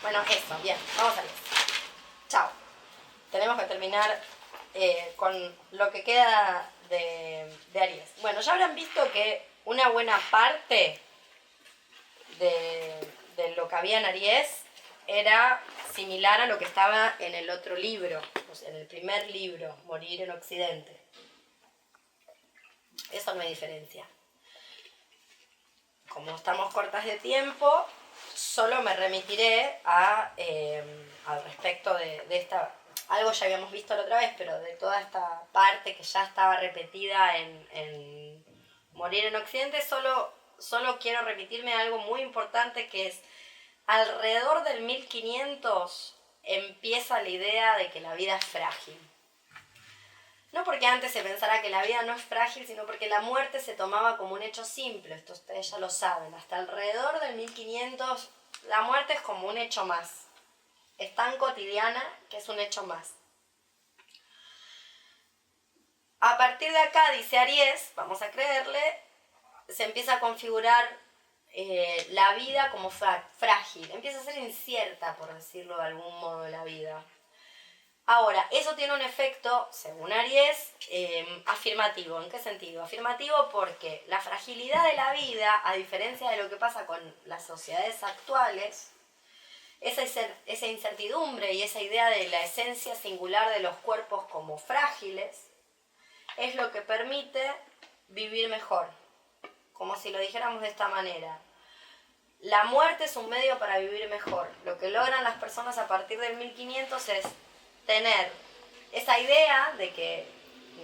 Bueno, eso, bien, vamos a ver. Chao. Tenemos que terminar con lo que queda de Aries. Bueno, ya habrán visto que una buena parte de lo que había en Aries era similar a lo que estaba en el otro libro, en el primer libro, Morir en Occidente. Eso no hay diferencia. Como estamos cortas de tiempo, solo me remitiré al respecto de esta... Algo ya habíamos visto la otra vez, pero de toda esta parte que ya estaba repetida en Morir en Occidente, solo quiero remitirme a algo muy importante, que es alrededor del 1500 empieza la idea de que la vida es frágil. No porque antes se pensara que la vida no es frágil, sino porque la muerte se tomaba como un hecho simple. Esto ustedes ya lo saben. Hasta alrededor del 1500 la muerte es como un hecho más. Es tan cotidiana que es un hecho más. A partir de acá, dice Aries, vamos a creerle, se empieza a configurar la vida como frágil. Empieza a ser incierta, por decirlo de algún modo, la vida. Ahora, eso tiene un efecto, según Aries, afirmativo. ¿En qué sentido? Afirmativo porque la fragilidad de la vida, a diferencia de lo que pasa con las sociedades actuales, esa incertidumbre y esa idea de la esencia singular de los cuerpos como frágiles, es lo que permite vivir mejor. Como si lo dijéramos de esta manera. La muerte es un medio para vivir mejor. Lo que logran las personas a partir del 1500 es tener esa idea de que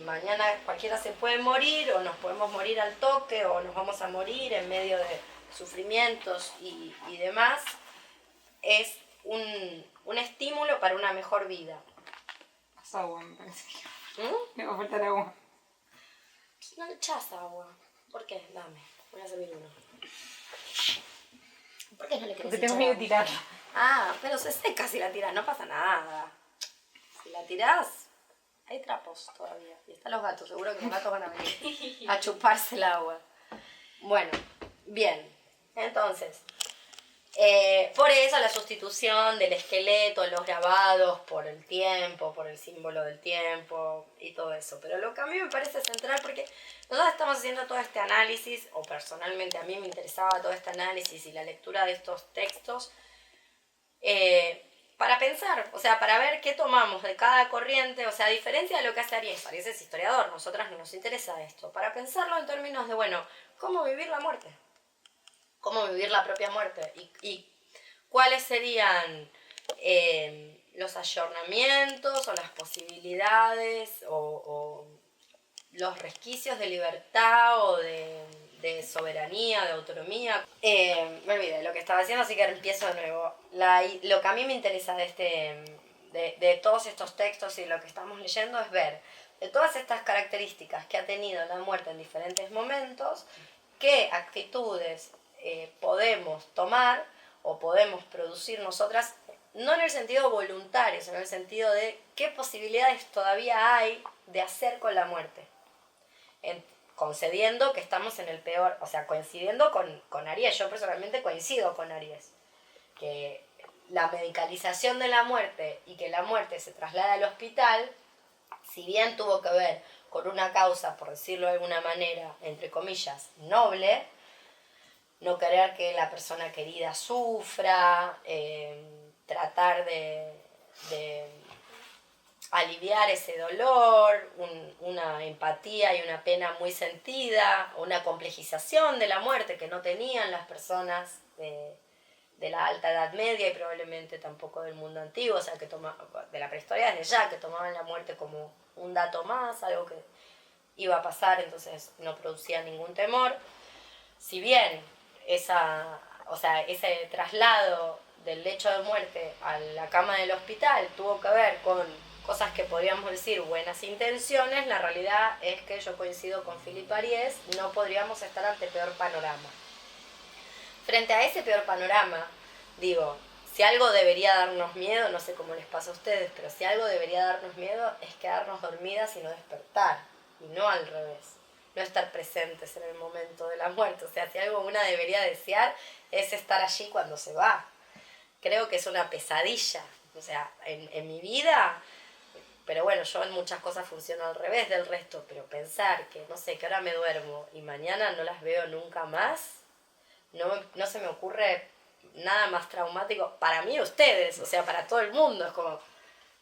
mañana cualquiera se puede morir, o nos podemos morir al toque, o nos vamos a morir en medio de sufrimientos y demás, es un estímulo para una mejor vida. Más agua, me parece que me va a faltar agua. No le echas agua. ¿Por qué? Dame, voy a servir uno. ¿Por qué no le querés Porque tengo echar miedo de agua? tirarla. Ah, pero se seca si la tirás, no pasa nada. Si la tirás, hay trapos todavía. Y están los gatos, seguro que los gatos van a venir a chuparse el agua. Bueno, bien. Entonces, por eso la sustitución del esqueleto, los grabados, por el tiempo, por el símbolo del tiempo y todo eso. Pero lo que a mí me parece central, porque nosotros estamos haciendo todo este análisis, o personalmente a mí me interesaba todo este análisis y la lectura de estos textos, para pensar, o sea, para ver qué tomamos de cada corriente, o sea, a diferencia de lo que hace Aries. Aries es historiador, nosotras no nos interesa esto. Para pensarlo en términos de, bueno, ¿cómo vivir la muerte? ¿Cómo vivir la propia muerte? Y cuáles serían los ayornamientos o las posibilidades o los resquicios de libertad o de soberanía, de autonomía. Me olvidé de lo que estaba haciendo, así que empiezo de nuevo. Lo que a mí me interesa de todos estos textos y lo que estamos leyendo es ver de todas estas características que ha tenido la muerte en diferentes momentos, qué actitudes podemos tomar o podemos producir nosotras, no en el sentido voluntario, sino en el sentido de qué posibilidades todavía hay de hacer con la muerte. Concediendo que estamos en el peor, o sea, coincidiendo con Aries. Yo personalmente coincido con Aries, que la medicalización de la muerte y que la muerte se traslada al hospital, si bien tuvo que ver con una causa, por decirlo de alguna manera, entre comillas, noble, no querer que la persona querida sufra, tratar de aliviar ese dolor, una empatía y una pena muy sentida, una complejización de la muerte que no tenían las personas de la alta edad media y probablemente tampoco del mundo antiguo, o sea, de la prehistoria desde ya, que tomaban la muerte como un dato más, algo que iba a pasar, entonces no producía ningún temor. Si bien ese traslado del lecho de muerte a la cama del hospital tuvo que ver con cosas que podríamos decir buenas intenciones, la realidad es que yo coincido con Philippe Aries, no podríamos estar ante peor panorama. Frente a ese peor panorama, digo, si algo debería darnos miedo, no sé cómo les pasa a ustedes, pero si algo debería darnos miedo es quedarnos dormidas y no despertar, y no al revés. No estar presentes en el momento de la muerte. O sea, si algo una debería desear es estar allí cuando se va. creo que es una pesadilla. O sea, en mi vida, pero bueno, yo en muchas cosas funciono al revés del resto, pero pensar que, no sé, que ahora me duermo y mañana no las veo nunca más, no se me ocurre nada más traumático para mí y ustedes, o sea, para todo el mundo. Es como,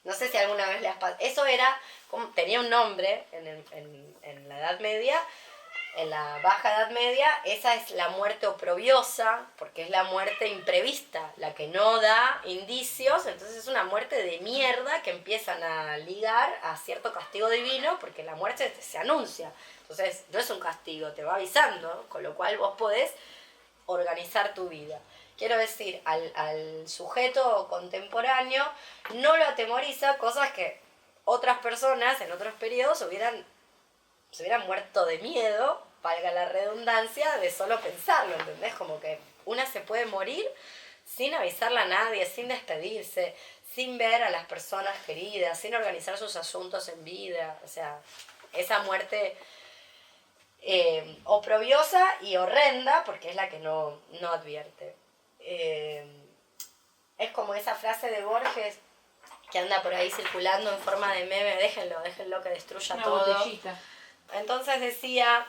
no sé si alguna vez les pasó. Eso era, como, tenía un nombre en la Edad Media, en la Baja Edad Media. Esa es la muerte oprobiosa, porque es la muerte imprevista, la que no da indicios. Entonces es una muerte de mierda que empiezan a ligar a cierto castigo divino, porque la muerte se anuncia. Entonces no es un castigo, te va avisando, con lo cual vos podés organizar tu vida. Quiero decir, al sujeto contemporáneo no lo atemoriza cosas que otras personas en otros periodos se hubieran muerto de miedo, valga la redundancia, de solo pensarlo, ¿entendés? Como que una se puede morir sin avisarle a nadie, sin despedirse, sin ver a las personas queridas, sin organizar sus asuntos en vida. O sea, esa muerte oprobiosa y horrenda, porque es la que no advierte. Es como esa frase de Borges que anda por ahí circulando en forma de meme: déjenlo que destruya una todo. Botellita. Entonces decía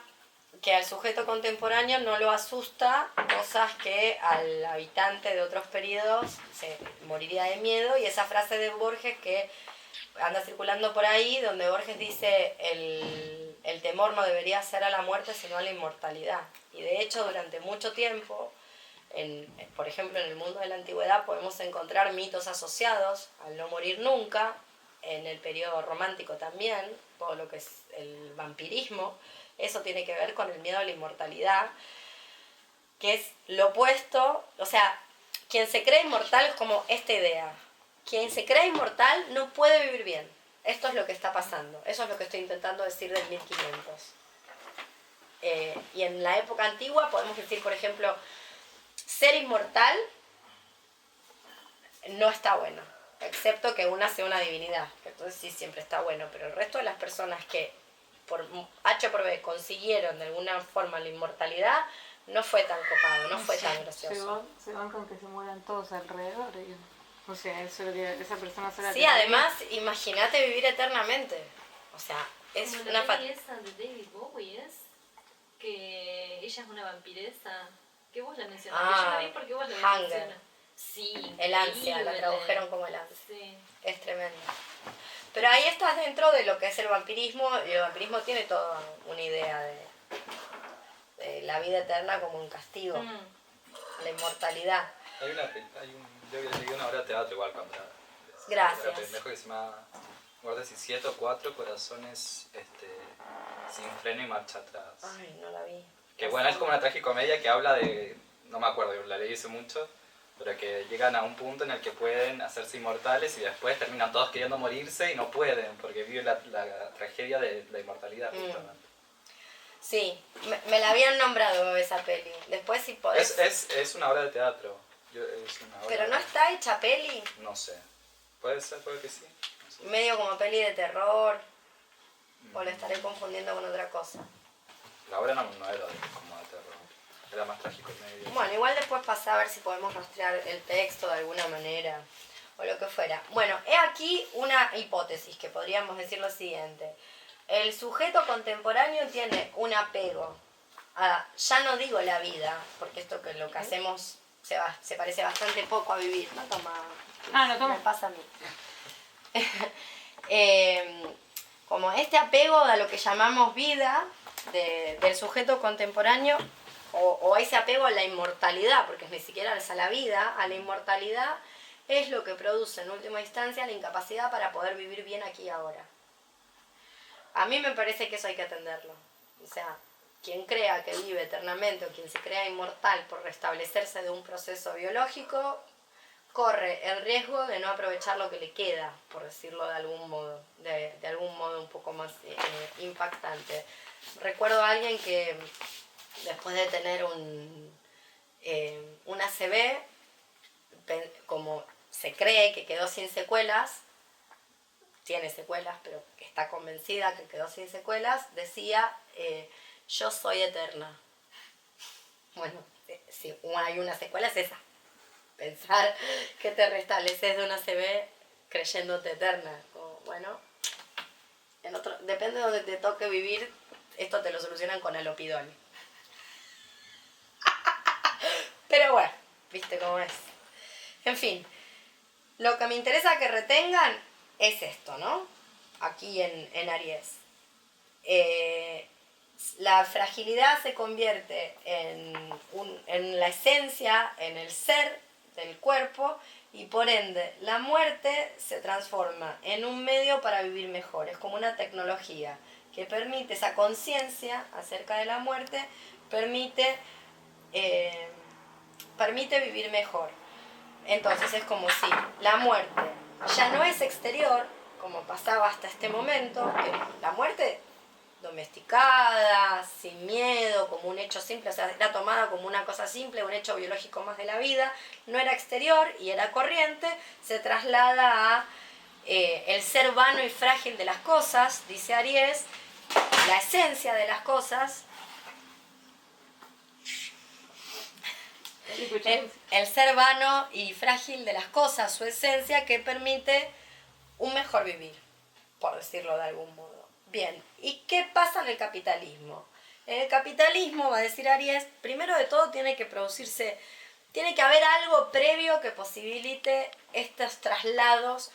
que al sujeto contemporáneo no lo asusta cosas que al habitante de otros periodos se moriría de miedo. Y esa frase de Borges que anda circulando por ahí, donde Borges dice: el temor no debería ser a la muerte sino a la inmortalidad. Y de hecho durante mucho tiempo, por ejemplo en el mundo de la antigüedad, podemos encontrar mitos asociados al no morir nunca. En el periodo romántico también, todo lo que es el vampirismo, eso tiene que ver con el miedo a la inmortalidad, que es lo opuesto. O sea, quien se cree inmortal es como esta idea: quien se cree inmortal no puede vivir bien. Esto es lo que está pasando, eso es lo que estoy intentando decir del 1500. Y en la época antigua podemos decir, por ejemplo, ser inmortal no está bueno, excepto que una sea una divinidad, entonces sí, siempre está bueno. Pero el resto de las personas que por H o por B consiguieron de alguna forma la inmortalidad, no fue tan copado, no fue tan gracioso. Se van con que se mueran todos alrededor. O sea, eso lo que esa persona se la Sí, además, imagínate vivir eternamente. O sea, es como una... la peli esa de David Bowie, es que ella es una vampiresa, que vos la mencionaste. Yo la vi porque vos la Hunger. mencionaste. Sí, El ansia, la increíble. tradujeron como el ansia. Sí. Es tremendo. Pero ahí estás dentro de lo que es el vampirismo, y el vampirismo tiene toda una idea de la vida eterna como un castigo, la inmortalidad. Yo había leído una obra de teatro igual cuando Gracias. era pendejo, que se llama, guarda si 7 o 4 corazones sin freno y marcha atrás. Ay, no la vi. Que bueno, es como una tragicomedia que habla de, no me acuerdo, la leí hace mucho, pero que llegan a un punto en el que pueden hacerse inmortales y después terminan todos queriendo morirse y no pueden, porque viven la tragedia de la inmortalidad justamente. Sí, me la habían nombrado esa peli. Después si podés... Es una obra de teatro. Pero no está hecha peli. No sé. Puede ser, puede que sí. No sé. Medio como peli de terror. O la estaré confundiendo con otra cosa. La obra no era como de terror. Era más trágico y medio. Bueno, igual después pasá a ver si podemos rastrear el texto de alguna manera. O lo que fuera. Bueno, he aquí una hipótesis que podríamos decir lo siguiente. El sujeto contemporáneo tiene un apego a, ya no digo la vida, porque esto que lo que hacemos se parece bastante poco a vivir. No toma. No toma. Me pasa a mí. Como este apego a lo que llamamos vida del sujeto contemporáneo, o ese apego a la inmortalidad, porque ni siquiera es a la vida, a la inmortalidad, es lo que produce en última instancia la incapacidad para poder vivir bien aquí y ahora. A mí me parece que eso hay que atenderlo. O sea, quien crea que vive eternamente o quien se crea inmortal por restablecerse de un proceso biológico, corre el riesgo de no aprovechar lo que le queda, por decirlo de algún modo, de algún modo un poco más impactante. Recuerdo a alguien que después de tener un ACV, como se cree que quedó sin secuelas, tiene secuelas, pero que está convencida que quedó sin secuelas, decía, yo soy eterna. Bueno, si hay una secuela es esa. pensar que te restableces de una CB creyéndote eterna. Como, bueno, depende de donde te toque vivir, esto te lo solucionan con alopidol. Pero bueno, viste cómo es. En fin, lo que me interesa que retengan es esto, ¿no? Aquí en Aries. La fragilidad se convierte en la esencia, en el ser del cuerpo, y por ende la muerte se transforma en un medio para vivir mejor. Es como una tecnología que permite esa conciencia acerca de la muerte, permite vivir mejor. Entonces es como si la muerte ya no es exterior, como pasaba hasta este momento, que la muerte domesticada, sin miedo, como un hecho simple, o sea, era tomada como una cosa simple, un hecho biológico más de la vida, no era exterior y era corriente, se traslada a el ser vano y frágil de las cosas, dice Aries, la esencia de las cosas, el ser vano y frágil de las cosas, su esencia que permite un mejor vivir, por decirlo de algún modo. Bien, ¿y qué pasa en el capitalismo? En el capitalismo, va a decir Aries, primero de todo tiene que producirse, tiene que haber algo previo que posibilite estos traslados.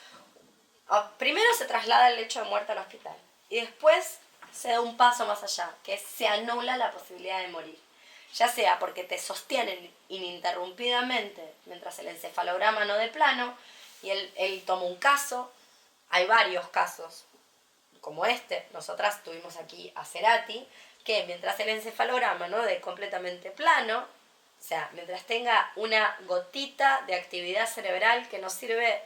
Primero se traslada el lecho de muerte al hospital y después se da un paso más allá, que se anula la posibilidad de morir. Ya sea porque te sostienen ininterrumpidamente mientras el encefalograma no dé plano y él toma un caso, hay varios casos como este, nosotras tuvimos aquí a Cerati, que mientras el encefalograma no dé completamente plano, o sea, mientras tenga una gotita de actividad cerebral que no sirve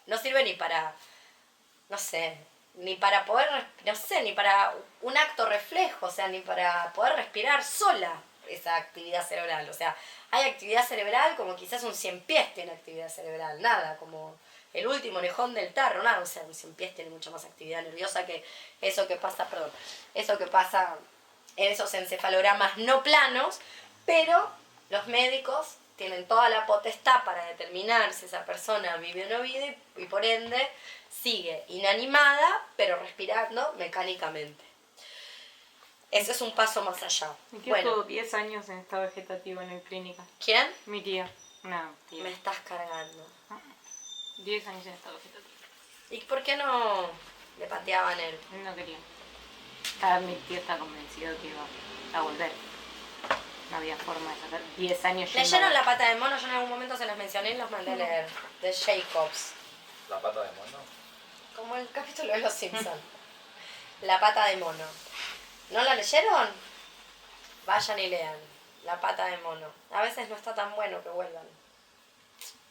ni para, no sé, ni para poder, no sé, ni para un acto reflejo, o sea, ni para poder respirar sola esa actividad cerebral. O sea, hay actividad cerebral como quizás un ciempiés tiene actividad cerebral, nada, como el último orejón del tarro, nada, o sea, un ciempiés tiene mucha más actividad nerviosa que eso que pasa en esos encefalogramas no planos, pero los médicos tienen toda la potestad para determinar si esa persona vive o no vive y por ende sigue inanimada, pero respirando mecánicamente. Ese es un paso más allá. Mi tío estuvo 10 años en estado vegetativo en el clínica. ¿Quién? Mi tía. No, tía. Me estás cargando. 10 años en estado vegetativo. ¿Y por qué no le pateaban él? Él no quería. Mi tío está convencido que iba a volver. No había forma de sacar 10 años. ¿Leyeron La pata de mono? Yo en algún momento se los mencioné y los mandé a leer. De Jacobs. ¿La pata de mono? Como el capítulo de Los Simpsons. La pata de mono. ¿No la leyeron? Vayan y lean. La pata de mono. A veces no está tan bueno que vuelvan.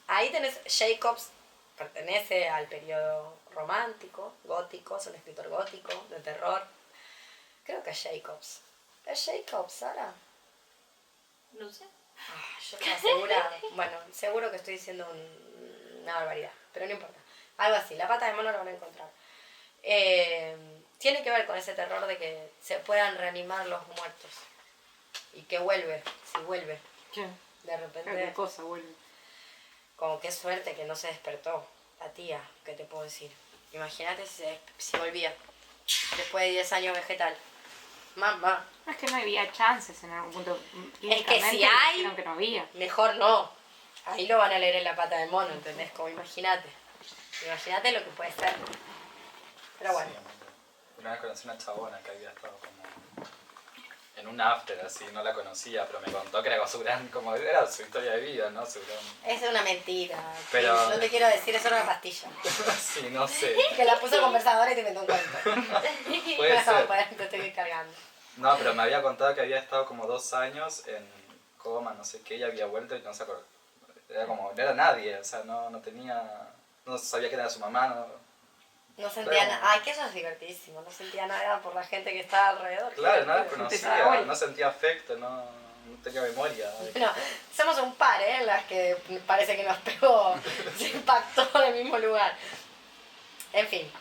Ahí tenés Jacobs. Pertenece al periodo romántico, gótico, es un escritor gótico, de terror. Creo que es Jacobs. ¿Es Jacobs, Sara? No sé. Yo estaba segura, bueno, seguro que estoy diciendo una barbaridad, pero no importa. Algo así, La pata de mono lo van a encontrar. Tiene que ver con ese terror de que se puedan reanimar los muertos. Y que vuelve, si vuelve. ¿Qué? De repente... ¿Qué cosa vuelve? Como qué suerte que no se despertó la tía, ¿qué te puedo decir? Imagínate si volvía después de 10 años vegetal. Mamá. No, es que no había chances en algún punto. Es que si hay, dijeron que no había. mejor no. Ahí lo van a leer en La pata de mono, ¿entendés? Como imagínate. Imagínate lo que puede ser. Pero bueno. Sí, una vez conocí una chabona que había estado como en un after así, no la conocía, pero me contó que era como era su historia de vida, ¿no? Es una mentira. Pero... No te quiero decir, eso era una pastilla. Sí, no sé. Que la puso conversadora y te inventó un cuento. Puede ser. Bueno, te estoy cargando. No, pero me había contado que había estado como 2 años en coma, no sé qué, y había vuelto y no se acordaba. Era como, no era nadie, o sea, no sabía que era su mamá, No sentía nada. Ay, que eso es divertidísimo. No sentía nada por la gente que estaba alrededor. Claro, no la conocía, no sentía afecto, no tenía memoria. Bueno, somos un par, ¿eh? Las que parece que nos pegó, se impactó en el mismo lugar. En fin.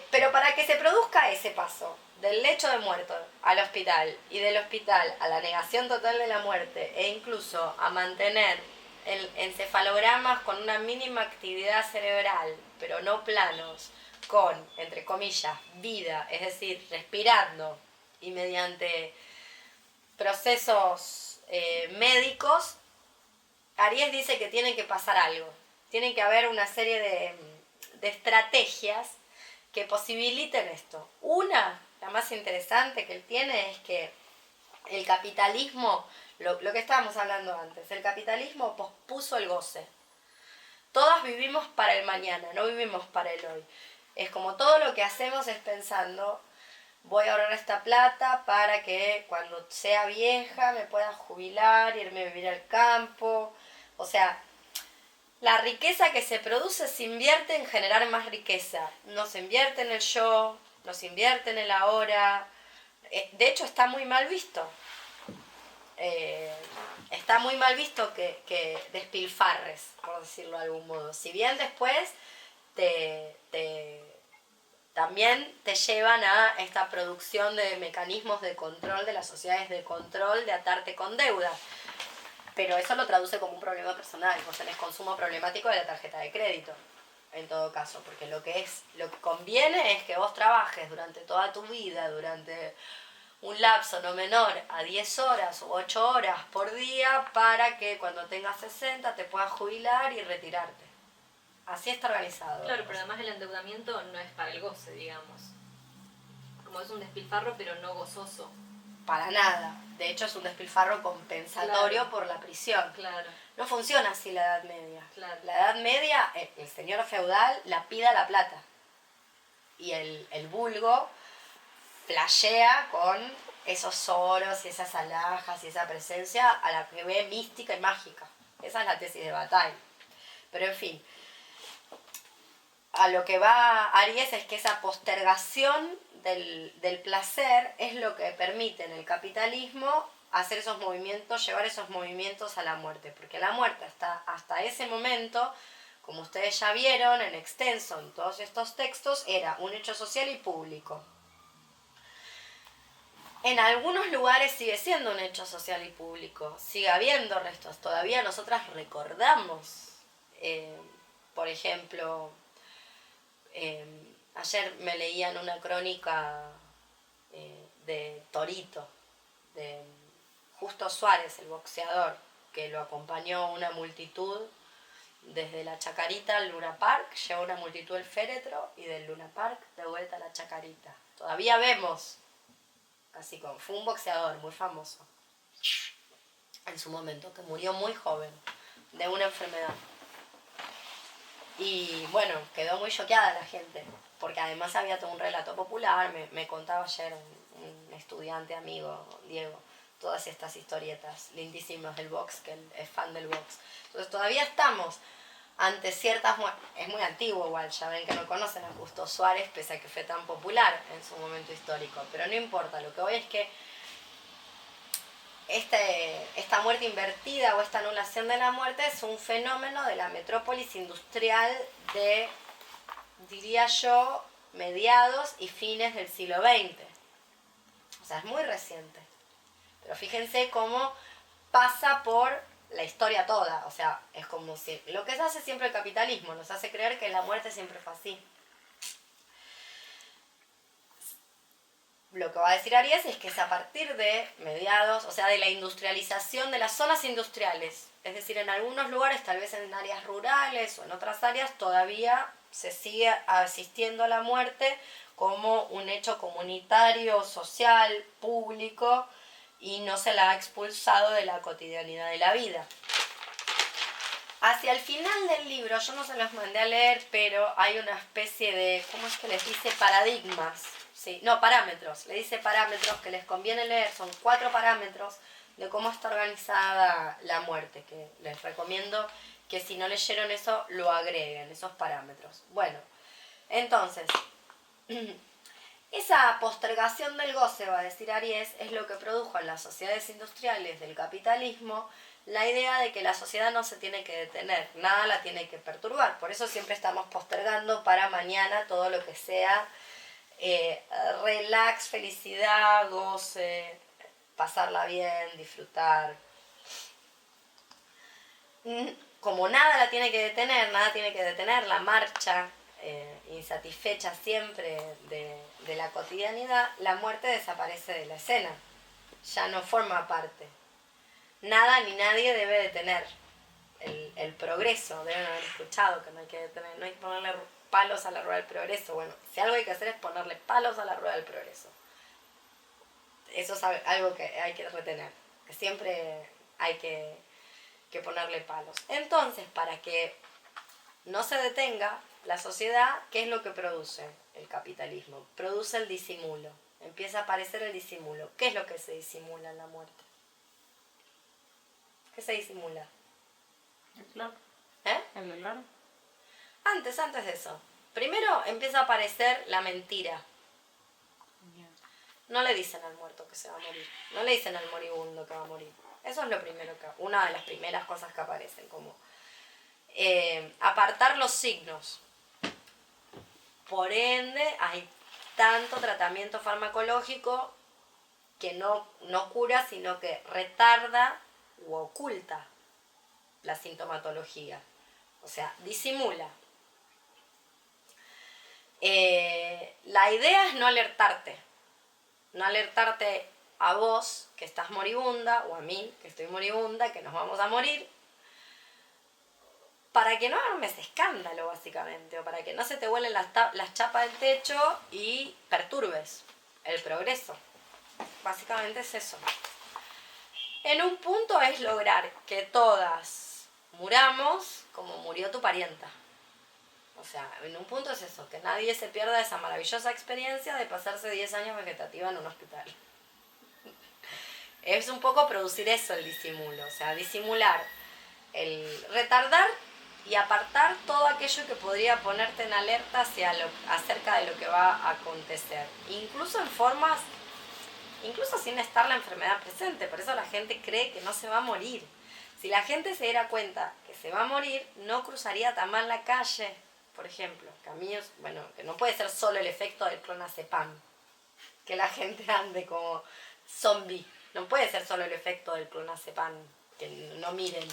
Pero para que se produzca ese paso del lecho de muerto al hospital y del hospital a la negación total de la muerte e incluso a mantener encefalogramas con una mínima actividad cerebral, pero no planos, con, entre comillas, vida, es decir, respirando y mediante procesos médicos, Aries dice que tiene que pasar algo. Tiene que haber una serie de estrategias que posibiliten esto. Una, la más interesante que él tiene, es que el capitalismo, lo que estábamos hablando antes, el capitalismo pospuso el goce. Todas vivimos para el mañana, no vivimos para el hoy. Es como todo lo que hacemos es pensando, voy a ahorrar esta plata para que cuando sea vieja me pueda jubilar, irme a vivir al campo. O sea, la riqueza que se produce se invierte en generar más riqueza. No se invierte en el yo, no se invierte en el ahora. De hecho, está muy mal visto. Está muy mal visto que despilfarres, por decirlo de algún modo. Si bien después también te llevan a esta producción de mecanismos de control de las sociedades de control, de atarte con deudas. Pero eso lo traduce como un problema personal. Vos tenés consumo problemático de la tarjeta de crédito, en todo caso. Porque lo que conviene es que vos trabajes durante toda tu vida, durante un lapso no menor a 10 horas u 8 horas por día, para que cuando tengas 60 te puedas jubilar y retirarte. Así está organizado. Claro, pero además el endeudamiento no es para el goce, digamos. Como es un despilfarro, pero no gozoso. Para nada. De hecho, es un despilfarro compensatorio, claro, por la prisión. Claro. No funciona así la Edad Media. Claro. La Edad Media, el señor feudal lapida la plata. Y el vulgo flashea con esos oros y esas alhajas y esa presencia a la que ve mística y mágica. Esa es la tesis de Bataille. Pero en fin, a lo que va Aries es que esa postergación del placer es lo que permite en el capitalismo hacer esos movimientos, llevar esos movimientos a la muerte. Porque la muerte hasta ese momento, como ustedes ya vieron en extenso en todos estos textos, era un hecho social y público. En algunos lugares sigue siendo un hecho social y público, sigue habiendo restos. Todavía nosotras recordamos, por ejemplo, ayer me leían una crónica de Torito, de Justo Suárez, el boxeador, que lo acompañó una multitud desde la Chacarita al Luna Park, llevó una multitud del féretro y del Luna Park de vuelta a la Chacarita. Todavía vemos, así como fue un boxeador muy famoso en su momento, que murió muy joven de una enfermedad. Y bueno, quedó muy choqueada la gente, porque además había todo un relato popular. Me contaba ayer un estudiante amigo, Diego, todas estas historietas lindísimas del box, que él es fan del box. Entonces todavía estamos ante ciertas... Es muy antiguo igual, ya ven que no conocen a Justo Suárez, pese a que fue tan popular en su momento histórico. Pero no importa, lo que voy es que esta muerte invertida o esta anulación de la muerte es un fenómeno de la metrópolis industrial de, diría yo, mediados y fines del siglo XX. O sea, es muy reciente. Pero fíjense cómo pasa por la historia toda. O sea, es como si... Lo que se hace siempre el capitalismo, nos hace creer que la muerte siempre fue así. Lo que va a decir Aries es que es a partir de mediados, o sea, de la industrialización de las zonas industriales. Es decir, en algunos lugares, tal vez en áreas rurales o en otras áreas, todavía se sigue asistiendo a la muerte como un hecho comunitario, social, público, y no se la ha expulsado de la cotidianidad de la vida. Hacia el final del libro, yo no se los mandé a leer, pero hay una especie de, ¿cómo es que les dice? Paradigmas. Sí, no, parámetros. Le dice parámetros que les conviene leer. Son 4 parámetros de cómo está organizada la muerte, que les recomiendo que si no leyeron eso, lo agreguen, esos parámetros. Bueno, entonces, esa postergación del goce, va a decir Aries, es lo que produjo en las sociedades industriales del capitalismo la idea de que la sociedad no se tiene que detener, nada la tiene que perturbar. Por eso siempre estamos postergando para mañana todo lo que sea relax, felicidad, goce, pasarla bien, disfrutar. como nada la tiene que detener, nada tiene que detener la marcha insatisfecha siempre de la cotidianidad, la muerte desaparece de la escena, ya no forma parte. Nada ni nadie debe detener el progreso. Deben haber escuchado que no hay que detener, no hay que ponerle palos a la rueda del progreso. Bueno, si algo hay que hacer es ponerle palos a la rueda del progreso. Eso es algo que hay que retener, que siempre hay que ponerle palos. Entonces, para que no se detenga la sociedad, ¿qué es lo que produce el capitalismo? Produce el disimulo. Empieza a aparecer el disimulo. ¿Qué es lo que se disimula en la muerte? ¿Qué se disimula? El dolor. ¿Eh? El dolor. Antes de eso. Primero empieza a aparecer la mentira. No le dicen al muerto que se va a morir. No le dicen al moribundo que va a morir. Eso es lo primero una de las primeras cosas que aparecen, como apartar los signos. Por ende, hay tanto tratamiento farmacológico que no cura, sino que retarda u oculta la sintomatología. O sea, disimula. La idea es no alertarte. No alertarte a vos, que estás moribunda, o a mí, que estoy moribunda, que nos vamos a morir, para que no armes escándalo, básicamente, o para que no se te vuelen las chapas del techo y perturbes el progreso. Básicamente es eso. En un punto es lograr que todas muramos como murió tu parienta. O sea, en un punto es eso, que nadie se pierda esa maravillosa experiencia de pasarse 10 años vegetativa en un hospital. Es un poco producir eso, el disimulo. O sea, disimular, el retardar y apartar todo aquello que podría ponerte en alerta acerca de lo que va a acontecer. Incluso en formas, incluso sin estar la enfermedad presente. Por eso la gente cree que no se va a morir. Si la gente se diera cuenta que se va a morir, no cruzaría tan mal la calle. Por ejemplo, que no puede ser solo el efecto del clonazepam, que la gente ande como zombie. No puede ser solo el efecto del clonazepam, que no miren.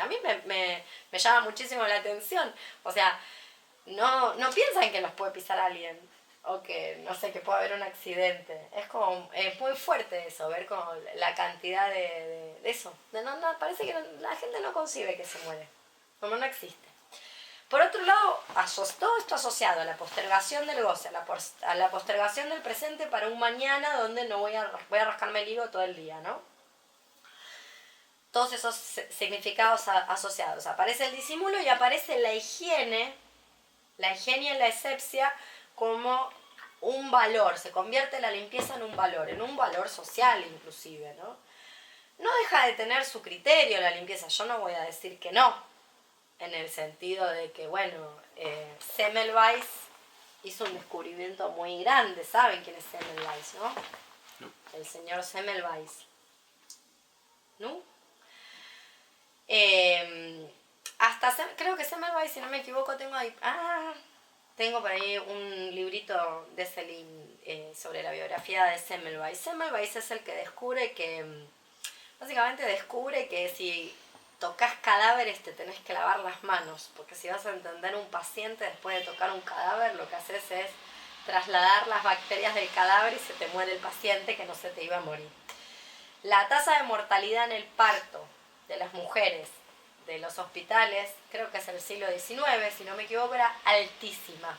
A mí me llama muchísimo la atención. O sea, no piensan que los puede pisar alguien, o que, no sé, que puede haber un accidente. Es muy fuerte eso, ver como la cantidad de eso. Parece que la gente no concibe que se muere, como no existe. Por otro lado, todo esto asociado a la postergación del goce, a la postergación del presente para un mañana donde no voy a rascarme el higo todo el día, ¿no? Todos esos significados asociados. Aparece el disimulo y aparece la higiene y la asepsia como un valor. Se convierte la limpieza en un valor social inclusive, ¿no? No deja de tener su criterio la limpieza. Yo no voy a decir que no. En el sentido de que, Semmelweis hizo un descubrimiento muy grande. ¿Saben quién es Semmelweis, no? No. El señor Semmelweis. ¿No? Creo que Semmelweis, si no me equivoco, tengo por ahí un librito de Celine sobre la biografía de Semmelweis. Semmelweis es el que básicamente descubre que si tocas cadáveres te tenés que lavar las manos, porque si vas a entender un paciente después de tocar un cadáver, lo que haces es trasladar las bacterias del cadáver y se te muere el paciente que no se te iba a morir. La tasa de mortalidad en el parto de las mujeres de los hospitales, creo que es el siglo XIX, si no me equivoco, era altísima.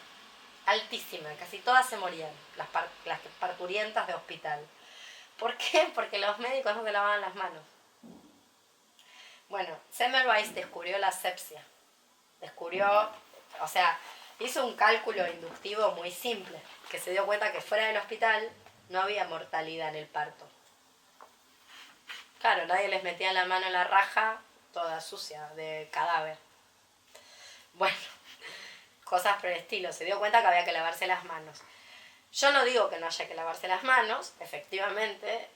Altísima, casi todas se morían, las parturientas de hospital. ¿Por qué? Porque los médicos no se lavaban las manos. Bueno, Semmelweis descubrió la asepsia. Hizo un cálculo inductivo muy simple, que se dio cuenta que fuera del hospital no había mortalidad en el parto. Claro, nadie les metía la mano en la raja toda sucia de cadáver. Bueno, cosas por el estilo. Se dio cuenta que había que lavarse las manos. Yo no digo que no haya que lavarse las manos, efectivamente.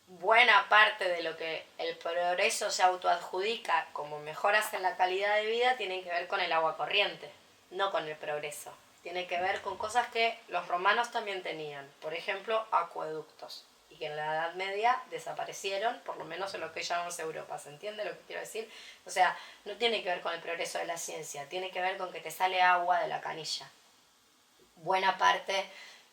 Buena parte de lo que el progreso se autoadjudica como mejoras en la calidad de vida tiene que ver con el agua corriente, no con el progreso. Tiene que ver con cosas que los romanos también tenían. Por ejemplo, acueductos y y que en la Edad Media desaparecieron, por lo menos en lo que llamamos Europa. ¿Se entiende lo que quiero decir? O sea, no tiene que ver con el progreso de la ciencia, tiene que ver con que te sale agua de la canilla. Buena parte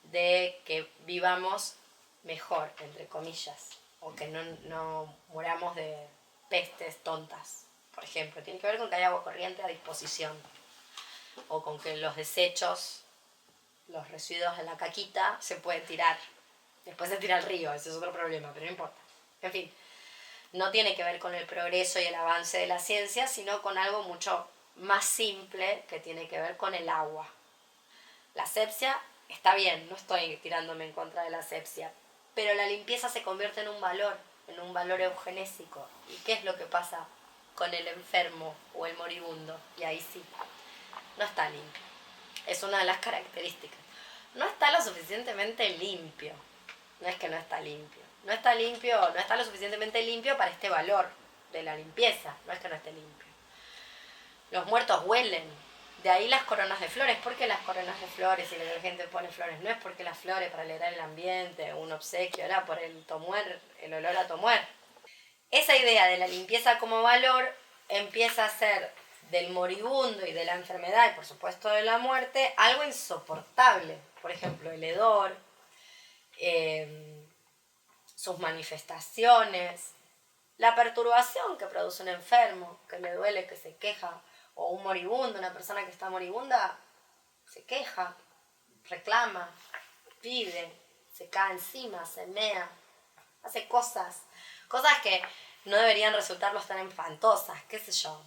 de que vivamos mejor, entre comillas, o que no muramos de pestes tontas, por ejemplo. Tiene que ver con que hay agua corriente a disposición, o con que los desechos, los residuos de la caquita se pueden tirar. Después se tira al río, ese es otro problema, pero no importa. En fin, no tiene que ver con el progreso y el avance de la ciencia, sino con algo mucho más simple que tiene que ver con el agua. La asepsia está bien, no estoy tirándome en contra de la asepsia, pero la limpieza se convierte en un valor eugenésico. ¿Y qué es lo que pasa con el enfermo o el moribundo? Y ahí sí, no está limpio. Es una de las características. No está lo suficientemente limpio. No es que no está limpio. No está lo suficientemente limpio para este valor de la limpieza. No es que no esté limpio. Los muertos huelen. De ahí las coronas de flores. ¿Por qué las coronas de flores y la gente pone flores? No es porque las flores para alegrar el ambiente, un obsequio, era por el tomuer, el olor a tomuer. Esa idea de la limpieza como valor empieza a ser del moribundo y de la enfermedad y por supuesto de la muerte algo insoportable. Por ejemplo, el hedor, sus manifestaciones, la perturbación que produce un enfermo, que le duele, que se queja, o un moribundo, una persona que está moribunda, se queja, reclama, pide, se cae encima, se mea, hace cosas que no deberían resultarlos tan espantosas, qué sé yo.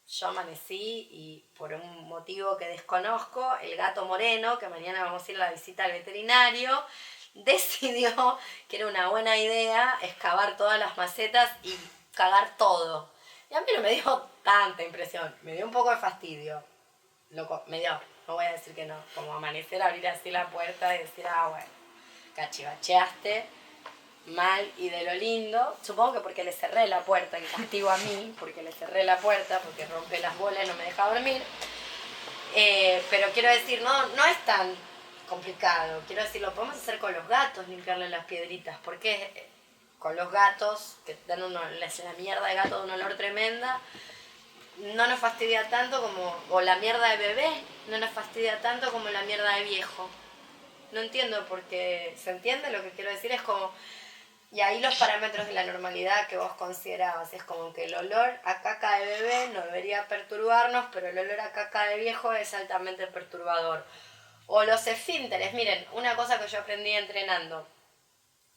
Yo amanecí y por un motivo que desconozco, el gato Moreno, que mañana vamos a ir a la visita al veterinario, decidió que era una buena idea excavar todas las macetas y cagar todo. Y a mí no me dio tanta impresión, me dio un poco de fastidio. Me dio, no voy a decir que no, como amanecer, abrir así la puerta y decir, bueno, cachivacheaste mal y de lo lindo. Supongo que porque le cerré la puerta, en castigo a mí, porque le cerré la puerta, porque rompí las bolas y no me deja dormir. Pero quiero decir, no es tan complicado. Quiero decir, lo podemos hacer con los gatos, limpiarle las piedritas. Porque con los gatos, que dan la mierda de gato de un olor tremenda, no nos fastidia tanto como, o la mierda de bebé, no nos fastidia tanto como la mierda de viejo. No entiendo porque, ¿se entiende lo que quiero decir? Es como, y ahí los parámetros de la normalidad que vos considerabas, es como que el olor a caca de bebé no debería perturbarnos, pero el olor a caca de viejo es altamente perturbador. O los esfínteres, miren, una cosa que yo aprendí entrenando,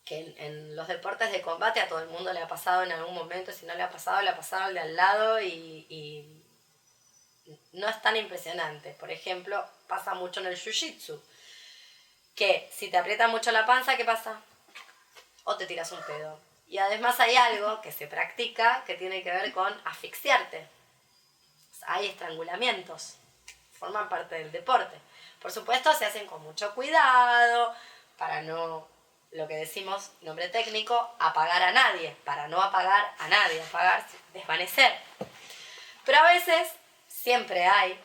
que en los deportes de combate a todo el mundo le ha pasado en algún momento, si no le ha pasado al de al lado y no es tan impresionante. Por ejemplo, pasa mucho en el jiu-jitsu, que si te aprieta mucho la panza, ¿qué pasa? O te tiras un pedo. Y además hay algo que se practica que tiene que ver con asfixiarte. Hay estrangulamientos, forman parte del deporte. Por supuesto se hacen con mucho cuidado, para no, lo que decimos, nombre técnico, apagar a nadie, para no apagar a nadie, apagar, desvanecer. Pero a veces, siempre hay,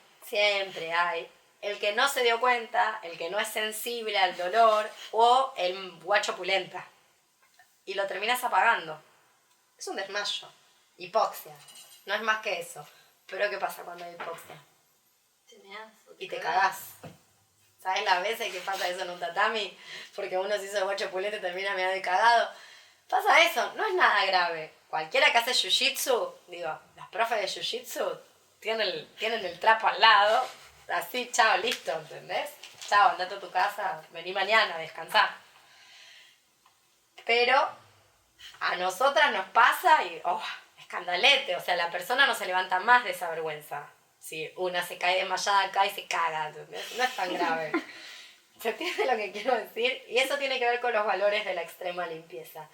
el que no se dio cuenta, el que no es sensible al dolor, o el guacho pulenta. Y lo terminas apagando. Es un desmayo. Hipoxia. No es más que eso. Pero ¿qué pasa cuando hay hipoxia? Y te cagás. ¿Sabes las veces que pasa eso en un tatami? Porque uno se hizo el guacho pulente y termina medio cagado. Pasa eso, no es nada grave. Cualquiera que hace jiu-jitsu, las profes de jiu-jitsu tienen el trapo al lado. Así, chao, listo, ¿entendés? Chao, andate a tu casa, vení mañana, descansá. Pero a nosotras nos pasa y, escandalete, o sea, la persona no se levanta más de esa vergüenza. Si una se cae desmayada acá y se caga, ¿entendés? No es tan grave. ¿Se entiende lo que quiero decir? Y eso tiene que ver con los valores de la extrema limpieza.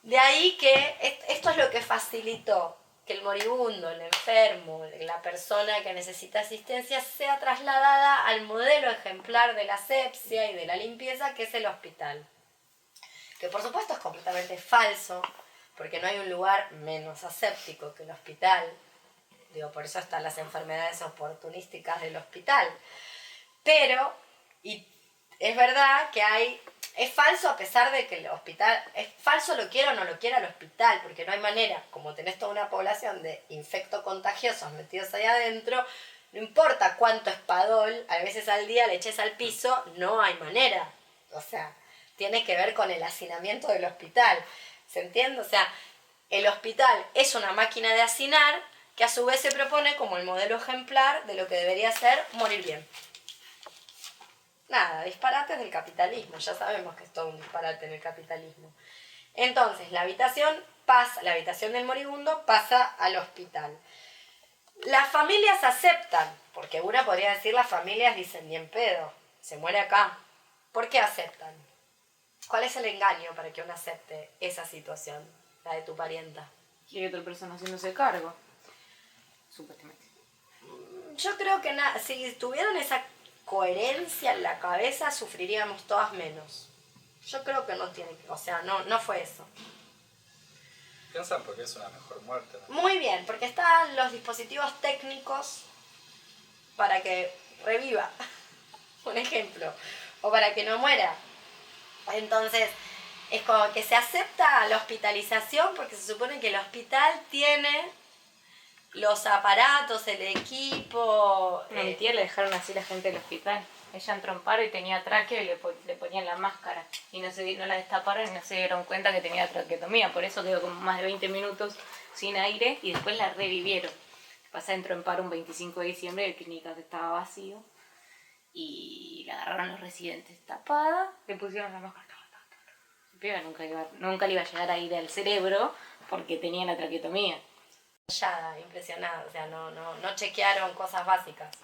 De ahí que esto es lo que facilitó que el moribundo, el enfermo, la persona que necesita asistencia sea trasladada al modelo ejemplar de la asepsia y de la limpieza, que es el hospital. Que por supuesto es completamente falso, porque no hay un lugar menos aséptico que el hospital. Por eso están las enfermedades oportunísticas del hospital. Pero, y es verdad que hay Es falso a pesar de que el hospital... Es falso lo quiera o no lo quiera el hospital, porque no hay manera. Como tenés toda una población de infectocontagiosos metidos ahí adentro, no importa cuánto espadol, a veces al día le eches al piso, no hay manera. O sea, tiene que ver con el hacinamiento del hospital. ¿Se entiende? O sea, el hospital es una máquina de hacinar que a su vez se propone como el modelo ejemplar de lo que debería ser morir bien. Nada, disparates del capitalismo. Ya sabemos que es todo un disparate en el capitalismo. Entonces, la habitación del moribundo pasa al hospital. Las familias aceptan, porque una podría decir las familias dicen ni en pedo, se muere acá. ¿Por qué aceptan? ¿Cuál es el engaño para que uno acepte esa situación, la de tu parienta? Y hay otra persona haciéndose cargo. Supuestamente. Yo creo que si tuvieran esa coherencia en la cabeza, sufriríamos todas menos. Yo creo que no tiene que... O sea, no fue eso. Piensan porque es una mejor muerte, ¿no? Muy bien, porque están los dispositivos técnicos para que reviva, un ejemplo, o para que no muera. Entonces, es como que se acepta la hospitalización porque se supone que el hospital tiene los aparatos, el equipo... A mi tía le dejaron así la gente del hospital. Ella entró en paro y tenía tráqueo y le ponían la máscara. Y no la destaparon y no se dieron cuenta que tenía traqueotomía. Por eso quedó como más de 20 minutos sin aire y después la revivieron. Pasa, entró en paro un 25 de diciembre, el clínica estaba vacío. Y la agarraron los residentes tapada, le pusieron la máscara. La piba nunca le iba a llegar aire al cerebro porque tenía la traqueotomía. Ya, impresionada, o sea, no chequearon cosas básicas.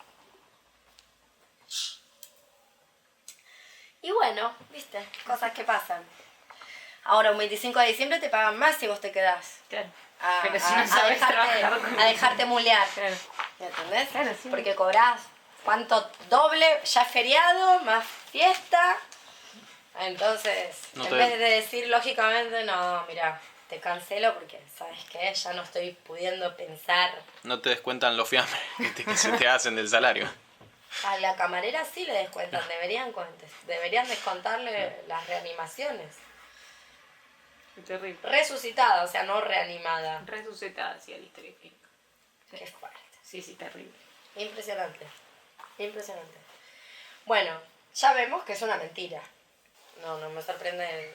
Y bueno, viste, cosas que pasan. Ahora, un 25 de diciembre te pagan más si vos te quedás. Claro. A Pero si no sabes trabajar a dejarte mulear. Claro. ¿Me entendés? Claro, sí. Porque cobrás, ¿cuánto? Doble, ya es feriado, más fiesta. Entonces, en vez de decir lógicamente, no, mira, te cancelo porque, ¿sabes qué? Ya no estoy pudiendo pensar. No te descuentan los fiambres que se te hacen del salario. A la camarera sí le descuentan, deberían descontarle las reanimaciones. Terrible. Resucitada, o sea, no reanimada. Resucitada, sí, a la historia clínica. Qué fuerte. Sí, terrible. Impresionante. Bueno, ya vemos que es una mentira. No me sorprende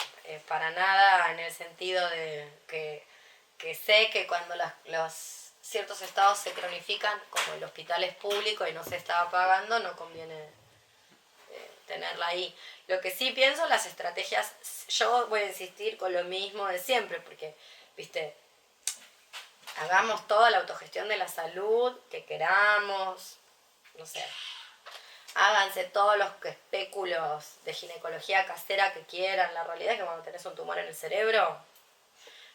para nada en el sentido de que sé que cuando los ciertos estados se cronifican, como el hospital es público y no se estaba pagando, no conviene tenerla ahí. Lo que sí pienso, las estrategias, yo voy a insistir con lo mismo de siempre, porque, viste, hagamos toda la autogestión de la salud que queramos, no sé, háganse todos los espéculos de ginecología casera que quieran. La realidad es que cuando tenés un tumor en el cerebro,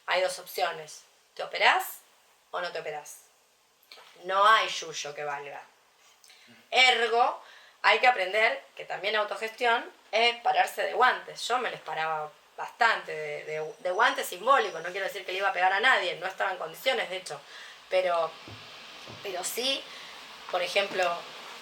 hay dos opciones, ¿te operás o no te operás? No hay yuyo que valga. Ergo, hay que aprender que también autogestión es pararse de guantes. Yo me les paraba bastante de guantes simbólicos. No quiero decir que le iba a pegar a nadie, no estaba en condiciones, de hecho. Pero sí, por ejemplo,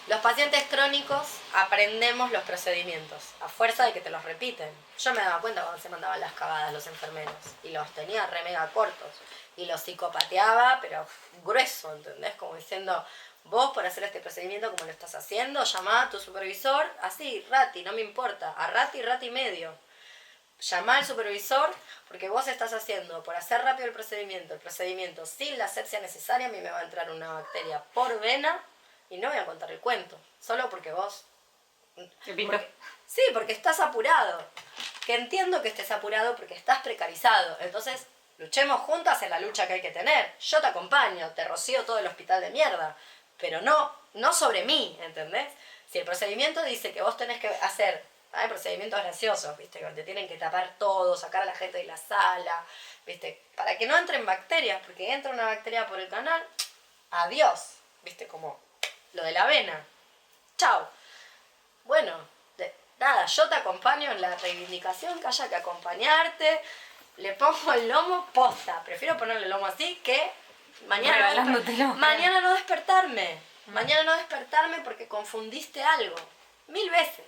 los pacientes crónicos aprendemos los procedimientos a fuerza de que te los repiten. Yo me daba cuenta cuando se mandaban las cagadas los enfermeros y los tenía re mega cortos y los psicopateaba, pero grueso, ¿entendés? Como diciendo, vos por hacer este procedimiento como lo estás haciendo, llamá a tu supervisor, así, rati, no me importa, a rati y medio. Llamá al supervisor porque vos estás haciendo, por hacer rápido el procedimiento sin la asepsia necesaria, a mí me va a entrar una bacteria por vena y no voy a contar el cuento, solo porque vos... Sí, porque estás apurado. Que entiendo que estés apurado porque estás precarizado. Entonces, luchemos juntas en la lucha que hay que tener. Yo te acompaño, te rocío todo el hospital de mierda, pero no sobre mí, ¿entendés? Si el procedimiento dice que vos tenés que hacer... Hay procedimientos graciosos, ¿viste? Que te tienen que tapar todo, sacar a la gente de la sala, ¿viste? Para que no entren bacterias, porque entra una bacteria por el canal, adiós, ¿viste? Como lo de la avena. Chao. Bueno, nada, yo te acompaño en la reivindicación que haya que acompañarte, le pongo el lomo posta. Prefiero ponerle el lomo así que mañana no despertarme. Mañana no despertarme porque confundiste algo. Mil veces.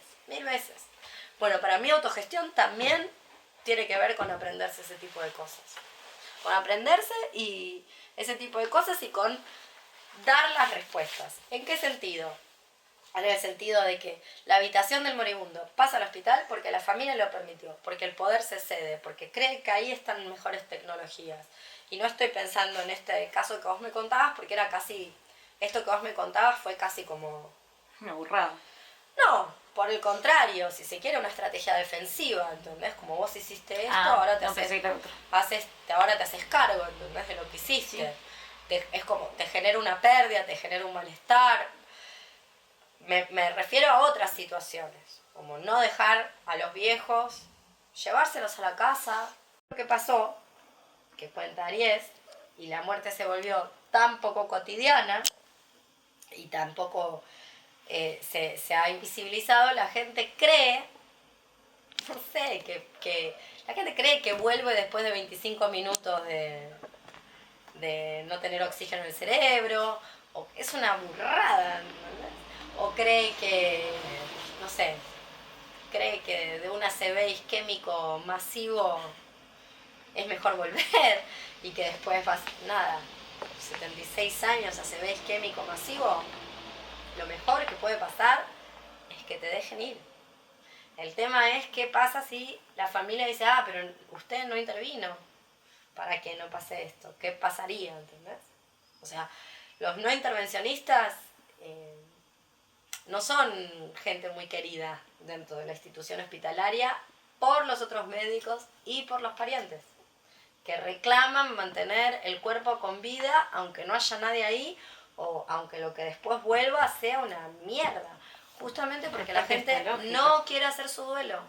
Bueno, para mí autogestión también tiene que ver con aprenderse ese tipo de cosas. Con aprenderse y ese tipo de cosas y con dar las respuestas. ¿En qué sentido? En el sentido de que la habitación del moribundo pasa al hospital porque la familia lo permitió, porque el poder se cede, porque cree que ahí están mejores tecnologías. Y no estoy pensando en este caso que vos me contabas, porque era casi, esto que vos me contabas fue casi como... Una burrada. No, por el contrario, si se quiere una estrategia defensiva, ¿entendés? Como vos hiciste esto, ahora te ahora te haces cargo, ¿entendés? De lo que hiciste. Sí. Es como, te genera una pérdida, te genera un malestar. Me refiero a otras situaciones, como no dejar a los viejos, llevárselos a la casa. Lo que pasó, que cuenta Aries, y la muerte se volvió tan poco cotidiana y tan poco... se ha invisibilizado, la gente cree, no sé, que la gente cree que vuelve después de 25 minutos de no tener oxígeno en el cerebro, o es una burrada, ¿entendés? O cree que, no sé, cree que de un ACV isquémico masivo es mejor volver y que después vas, nada, 76 años ACV isquémico masivo. Lo mejor que puede pasar es que te dejen ir. El tema es qué pasa si la familia dice, pero usted no intervino para que no pase esto. ¿Qué pasaría? ¿Entendés? O sea, los no intervencionistas no son gente muy querida dentro de la institución hospitalaria por los otros médicos y por los parientes, que reclaman mantener el cuerpo con vida aunque no haya nadie ahí, o aunque lo que después vuelva sea una mierda, justamente porque la gente no quiere hacer su duelo,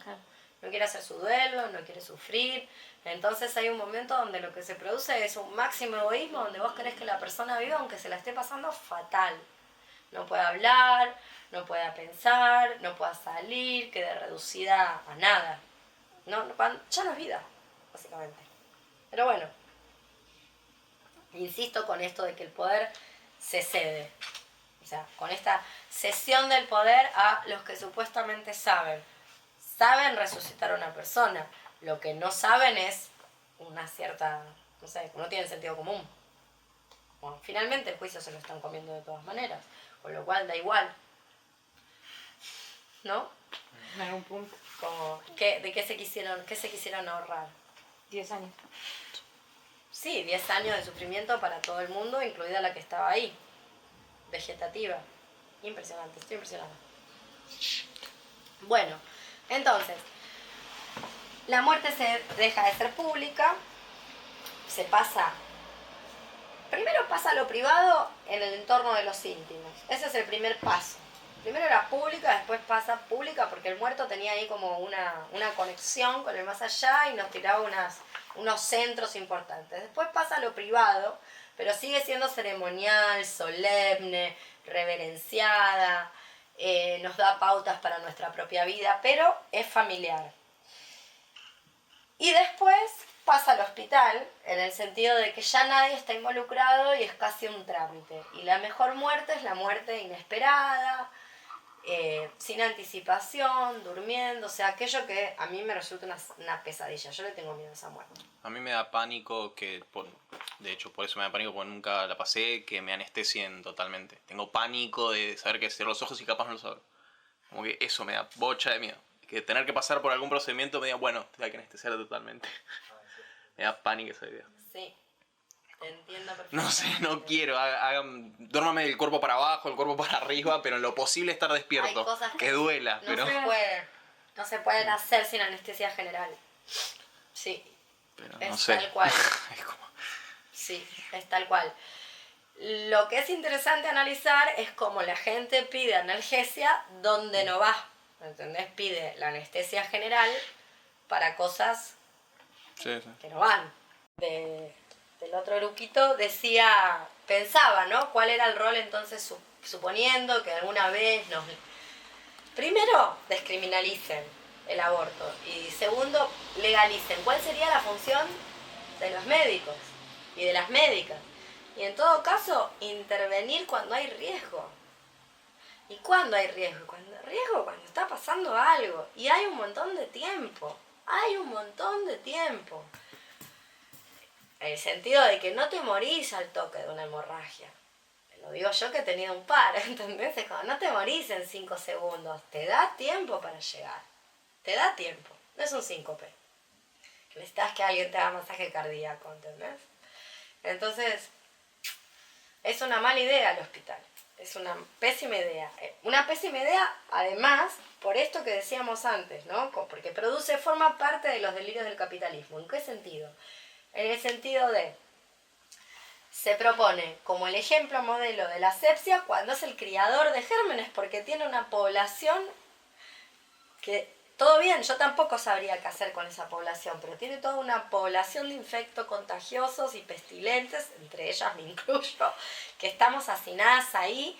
no quiere hacer su duelo, no quiere sufrir. Entonces hay un momento donde lo que se produce es un máximo egoísmo, donde vos querés que la persona viva aunque se la esté pasando fatal, no pueda hablar, no pueda pensar, no pueda salir, quede reducida a nada, ya no es vida, básicamente. Pero bueno, insisto con esto de que el poder se cede, o sea, con esta cesión del poder a los que supuestamente saben resucitar a una persona. Lo que no saben es una cierta, no sé, no tienen sentido común. Bueno, finalmente el juicio se lo están comiendo de todas maneras, con lo cual da igual, ¿no? En algún punto. Como, ¿de qué se quisieron ahorrar? 10 años. Sí, 10 años de sufrimiento para todo el mundo, incluida la que estaba ahí, vegetativa. Impresionante, estoy impresionada. Bueno, entonces, la muerte se deja de ser pública, primero pasa a lo privado en el entorno de los íntimos. Ese es el primer paso. Primero era pública, después pasa pública porque el muerto tenía ahí como una conexión con el más allá y nos tiraba unos centros importantes. Después pasa a lo privado, pero sigue siendo ceremonial, solemne, reverenciada, nos da pautas para nuestra propia vida, pero es familiar. Y después pasa al hospital, en el sentido de que ya nadie está involucrado y es casi un trámite. Y la mejor muerte es la muerte inesperada, sin anticipación, durmiendo, o sea, aquello que a mí me resulta una pesadilla. Yo le tengo miedo a esa muerte. A mí me da pánico de hecho por eso me da pánico, porque nunca la pasé, que me anestesien totalmente. Tengo pánico de saber que cierro los ojos y capaz no los abro. Como que eso me da bocha de miedo. Que tener que pasar por algún procedimiento me diga, bueno, te hay que anestesiar totalmente. Me da pánico esa idea. Sí, te entiendo perfectamente. No sé, no quiero. Duérmame el cuerpo para abajo, el cuerpo para arriba, pero en lo posible estar despierto. Hay cosas que duela, no pero... No se pueden hacer sin anestesia general. Sí, pero es no sé. tal cual. Es como... Sí, es tal cual. Lo que es interesante analizar es cómo la gente pide analgesia donde no va. ¿Entendés? Pide la anestesia general para cosas Sí. que no van. Del otro gruquito pensaba, ¿no? ¿Cuál era el rol entonces, suponiendo que alguna vez primero, descriminalicen el aborto y segundo, legalicen? ¿Cuál sería la función de los médicos y de las médicas? Y en todo caso, intervenir cuando hay riesgo. ¿Y cuándo hay riesgo? Cuando está pasando algo. Y hay un montón de tiempo. En el sentido de que no te morís al toque de una hemorragia. Lo digo yo que he tenido un par, ¿entendés? Es como, no te morís en 5 segundos. Te da tiempo para llegar. Te da tiempo. No es un síncope. Que necesitas que alguien te haga masaje cardíaco, ¿entendés? Entonces, es una mala idea el hospital. Es una pésima idea. Una pésima idea, además, por esto que decíamos antes, ¿no? Porque forma parte de los delirios del capitalismo. ¿En qué sentido? En el sentido de, se propone como el ejemplo modelo de la asepsia cuando es el criador de gérmenes, porque tiene una población que, todo bien, yo tampoco sabría qué hacer con esa población, pero tiene toda una población de infectos contagiosos y pestilentes, entre ellas me incluyo, que estamos hacinadas ahí.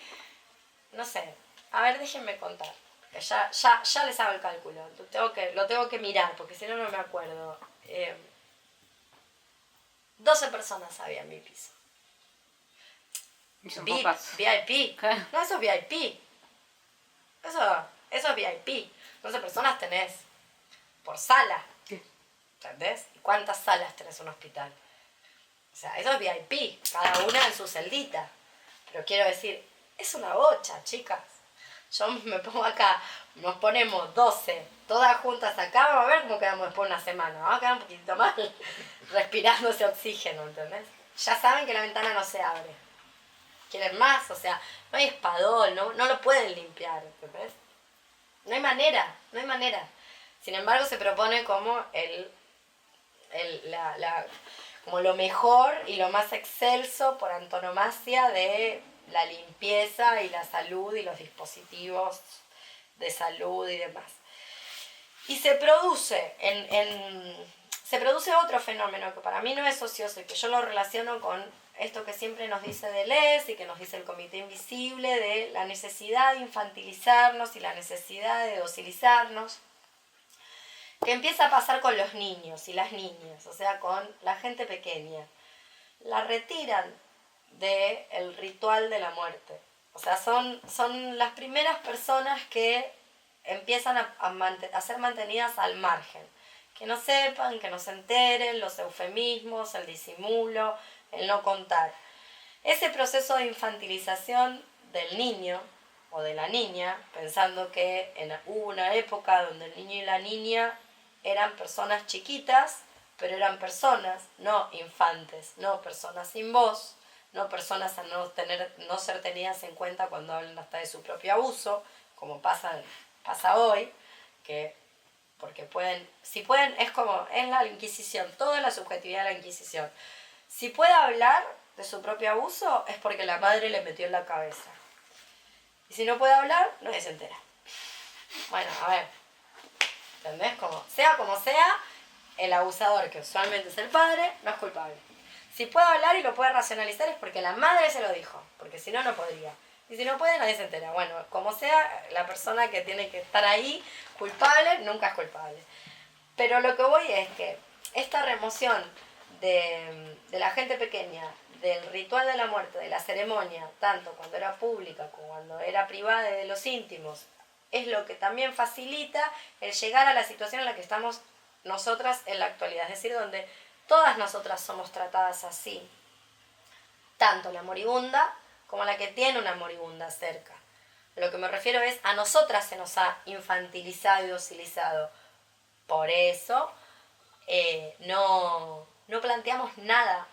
No sé, a ver, déjenme contar, que ya les hago el cálculo, lo tengo que mirar, porque si no, no me acuerdo. 12 personas había en mi piso. Y son pocas. VIP. ¿Qué? No, eso es VIP. Eso es VIP. 12 personas tenés por sala. Sí. ¿Entendés? ¿Y cuántas salas tenés en un hospital? O sea, eso es VIP. Cada una en su celdita. Pero quiero decir, es una bocha, chicas. Yo me pongo acá, nos ponemos 12, todas juntas acá, vamos a ver cómo quedamos después de una semana. Vamos a quedar un poquitito mal respirando ese oxígeno, ¿entendés? Ya saben que la ventana no se abre. ¿Quieren más? O sea, no hay espadón, no lo pueden limpiar, ¿entendés? No hay manera. Sin embargo, se propone como como lo mejor y lo más excelso por antonomasia de la limpieza y la salud y los dispositivos de salud y demás. Y se produce otro fenómeno que para mí no es ocioso y que yo lo relaciono con esto que siempre nos dice Deleuze y que nos dice el Comité Invisible, de la necesidad de infantilizarnos y la necesidad de docilizarnos, que empieza a pasar con los niños y las niñas, o sea, con la gente pequeña. La retiran del ritual de la muerte. O sea, son las primeras personas que empiezan a ser mantenidas al margen. Que no sepan, que no se enteren, los eufemismos, el disimulo, el no contar. Ese proceso de infantilización del niño o de la niña, pensando que hubo una época donde el niño y la niña eran personas chiquitas, pero eran personas, no infantes, no personas sin voz, no personas a no ser tenidas en cuenta cuando hablan hasta de su propio abuso, como pasa hoy, porque si pueden, es la Inquisición, toda la subjetividad de la Inquisición. Si puede hablar de su propio abuso, es porque la madre le metió en la cabeza. Y si no puede hablar, nadie se entera. Bueno, a ver, ¿entendés? Como sea, el abusador, que usualmente es el padre, no es culpable. Si puede hablar y lo puede racionalizar es porque la madre se lo dijo, porque si no, no podría. Y si no puede, nadie se entera. Bueno, como sea, la persona que tiene que estar ahí, culpable, nunca es culpable. Pero lo que voy es que esta remoción de la gente pequeña, del ritual de la muerte, de la ceremonia, tanto cuando era pública como cuando era privada de los íntimos, es lo que también facilita el llegar a la situación en la que estamos nosotras en la actualidad. Es decir, donde todas nosotras somos tratadas así. Tanto la moribunda como la que tiene una moribunda cerca. Lo que me refiero es, a nosotras se nos ha infantilizado y docilizado. Por eso no planteamos nada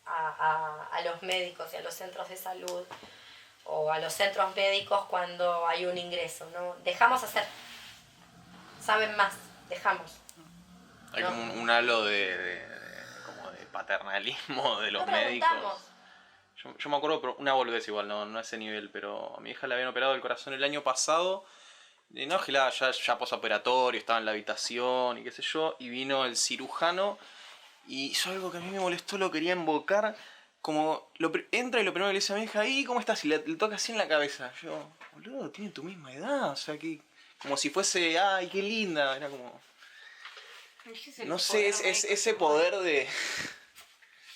a los médicos y a los centros de salud o a los centros médicos cuando hay un ingreso, ¿no? Dejamos hacer. Saben más, dejamos. Hay ¿no? como un halo como de paternalismo de los médicos. Yo me acuerdo, pero una boludez igual, no a ese nivel, pero a mi hija le habían operado el corazón el año pasado. Y no, ya posoperatorio, estaba en la habitación y qué sé yo, y vino el cirujano y hizo algo que a mí me molestó, lo quería invocar, como entra y lo primero que le dice a mi hija, ¿y cómo estás? Y le toca así en la cabeza. Yo, boludo, tiene tu misma edad, o sea, que como si fuese, ay, qué linda, era como... No sé, ese poder de...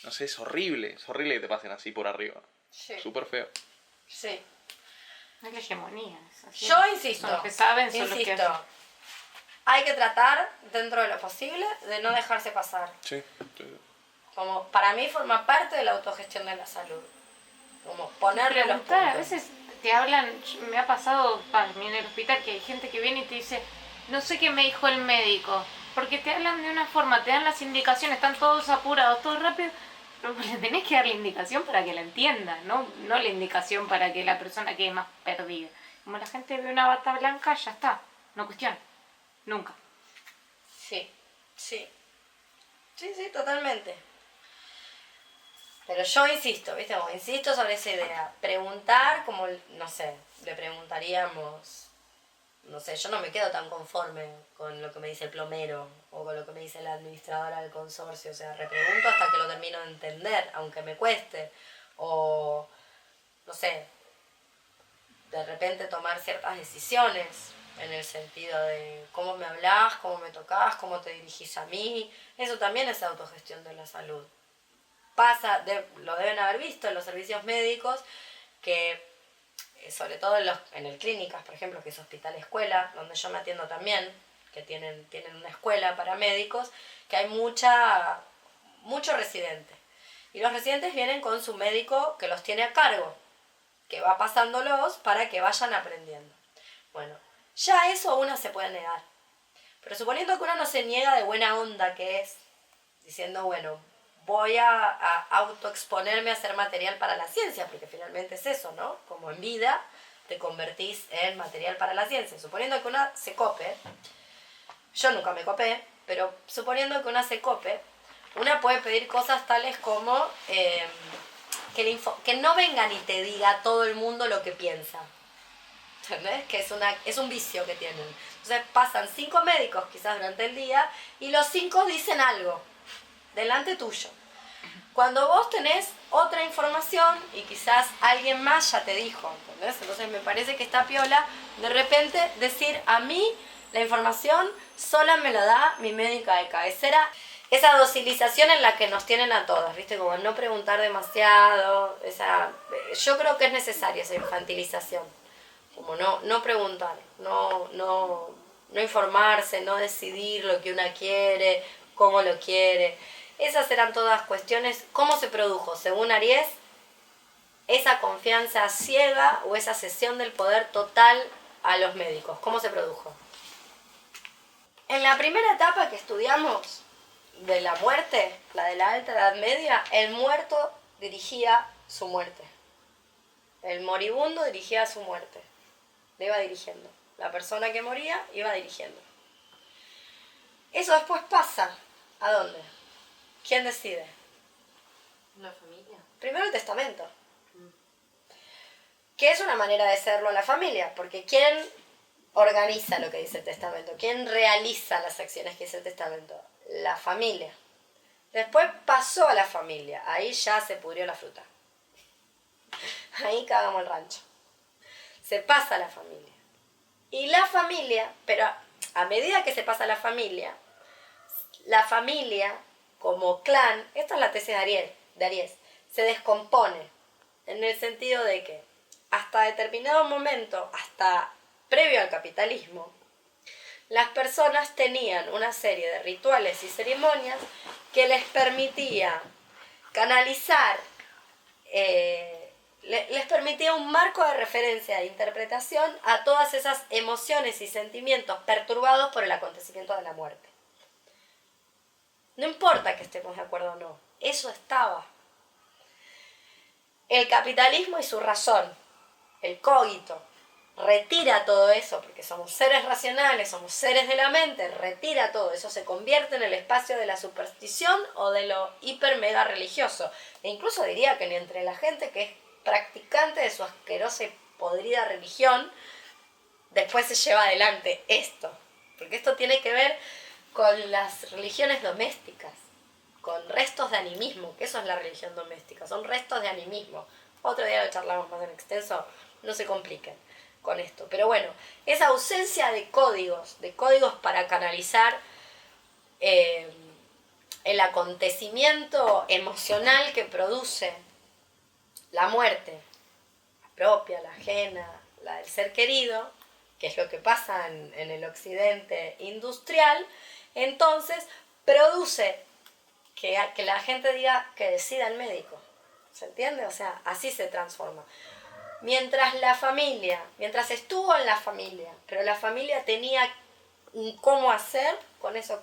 No sé, es horrible que te pasen así por arriba. Sí. Súper feo. Sí. Es la hegemonía. Es así. Yo insisto. Son los que saben, son los que insisto. hacen. Hay que tratar, dentro de lo posible, de no dejarse pasar. Sí. Como para mí forma parte de la autogestión de la salud. Como ponerle los puntos. Preguntar, a veces te hablan, me ha pasado a mí en el hospital que hay gente que viene y te dice, no sé qué me dijo el médico, porque te hablan de una forma, te dan las indicaciones, están todos apurados, todo rápido, pero le tenés que dar la indicación para que la entienda, no la indicación para que la persona quede más perdida. Como la gente ve una bata blanca, ya está, no cuestiona, nunca. Sí, sí. Sí, totalmente. Pero yo insisto, ¿viste? Como insisto sobre esa idea. Preguntar como, no sé, le preguntaríamos, no sé, yo no me quedo tan conforme con lo que me dice el plomero o con lo que me dice la administradora del consorcio. O sea, repregunto hasta que lo termino de entender, aunque me cueste. O, no sé, de repente tomar ciertas decisiones en el sentido de cómo me hablas, cómo me tocas, cómo te dirigís a mí. Eso también es autogestión de la salud. Lo deben haber visto en los servicios médicos, que sobre todo en el clínicas, por ejemplo, que es hospital escuela, donde yo me atiendo también, que tienen una escuela para médicos, que hay mucho residente. Y los residentes vienen con su médico que los tiene a cargo, que va pasándolos para que vayan aprendiendo. Bueno, ya eso una se puede negar. Pero suponiendo que uno no se niega de buena onda que es, diciendo, bueno, voy a autoexponerme a ser material para la ciencia, porque finalmente es eso, ¿no? Como en vida te convertís en material para la ciencia. Suponiendo que una se cope, yo nunca me copé, pero suponiendo que una se cope, una puede pedir cosas tales como que no vengan y te diga todo el mundo lo que piensa. ¿Entendés? Que es un vicio que tienen. Entonces pasan 5 médicos quizás durante el día y los 5 dicen algo delante tuyo. Cuando vos tenés otra información y quizás alguien más ya te dijo, ¿entendés? Entonces me parece que está piola de repente decir, a mí la información sola me la da mi médica de cabecera. Esa docilización en la que nos tienen a todos, ¿viste? Como no preguntar demasiado. Yo creo que es necesaria esa infantilización. Como no preguntar, no informarse, no decidir lo que una quiere, cómo lo quiere. Esas eran todas cuestiones. ¿Cómo se produjo, según Aries, esa confianza ciega o esa cesión del poder total a los médicos? ¿Cómo se produjo? En la primera etapa que estudiamos de la muerte, la de la Alta Edad Media, el muerto dirigía su muerte. El moribundo dirigía su muerte. Le iba dirigiendo. La persona que moría iba dirigiendo. Eso después pasa. ¿A dónde? ¿Quién decide? ¿La familia? Primero el testamento. Que es una manera de serlo la familia, porque ¿quién organiza lo que dice el testamento? ¿Quién realiza las acciones que dice el testamento? La familia. Después pasó a la familia. Ahí ya se pudrió la fruta. Ahí cagamos el rancho. Se pasa a la familia. Y la familia, pero a medida que se pasa a la familia como clan, esta es la tesis de Aries, se descompone en el sentido de que hasta determinado momento, hasta previo al capitalismo, las personas tenían una serie de rituales y ceremonias que les permitía canalizar, les permitía un marco de referencia de interpretación a todas esas emociones y sentimientos perturbados por el acontecimiento de la muerte. No importa que estemos de acuerdo o no, eso estaba. El capitalismo y su razón, el cogito, retira todo eso, porque somos seres racionales, somos seres de la mente, retira todo eso, se convierte en el espacio de la superstición o de lo hiper mega religioso. E incluso diría que ni entre la gente que es practicante de su asquerosa y podrida religión, después se lleva adelante esto, porque esto tiene que ver con las religiones domésticas, con restos de animismo, que eso es la religión doméstica, son restos de animismo. Otro día lo charlamos más en extenso, no se compliquen con esto. Pero bueno, esa ausencia de códigos para canalizar el acontecimiento emocional que produce la muerte, la propia, la ajena, la del ser querido, que es lo que pasa en el occidente industrial, entonces produce que la gente diga que decida el médico. ¿Se entiende? O sea, así se transforma. Mientras estuvo en la familia, pero la familia tenía cómo hacer con eso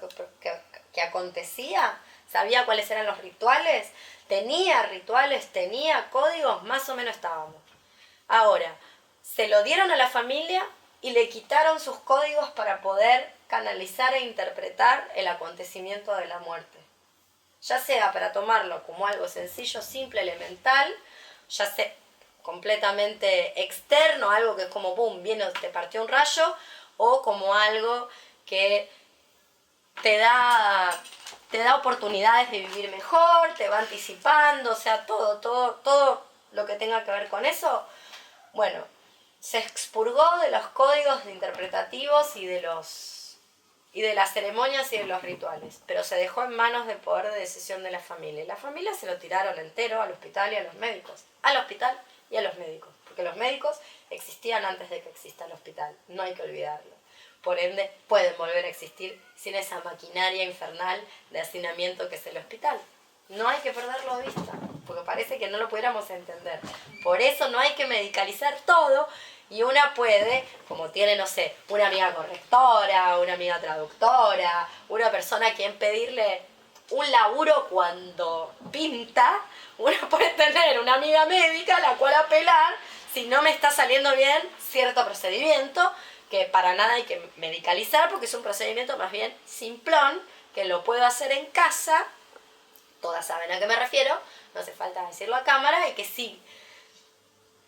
que acontecía, sabía cuáles eran los rituales, tenía códigos, más o menos estábamos. Ahora, se lo dieron a la familia y le quitaron sus códigos para poder canalizar e interpretar el acontecimiento de la muerte. Ya sea para tomarlo como algo sencillo, simple, elemental, ya sea completamente externo, algo que es como boom, viene, te partió un rayo, o como algo que te da oportunidades de vivir mejor, te va anticipando, o sea, todo lo que tenga que ver con eso. Bueno, se expurgó de los códigos interpretativos y de las ceremonias y de los rituales, pero se dejó en manos del poder de decisión de la familia. Y la familia se lo tiraron entero al hospital y a los médicos. Al hospital y a los médicos, porque los médicos existían antes de que exista el hospital, no hay que olvidarlo. Por ende, pueden volver a existir sin esa maquinaria infernal de hacinamiento que es el hospital. No hay que perderlo de vista, porque parece que no lo pudiéramos entender. Por eso no hay que medicalizar todo, y una puede, como tiene, no sé, una amiga correctora, una amiga traductora, una persona a quien pedirle un laburo cuando pinta, una puede tener una amiga médica a la cual apelar si no me está saliendo bien cierto procedimiento, que para nada hay que medicalizar porque es un procedimiento más bien simplón, que lo puedo hacer en casa, todas saben a qué me refiero, no hace falta decirlo a cámara, y que si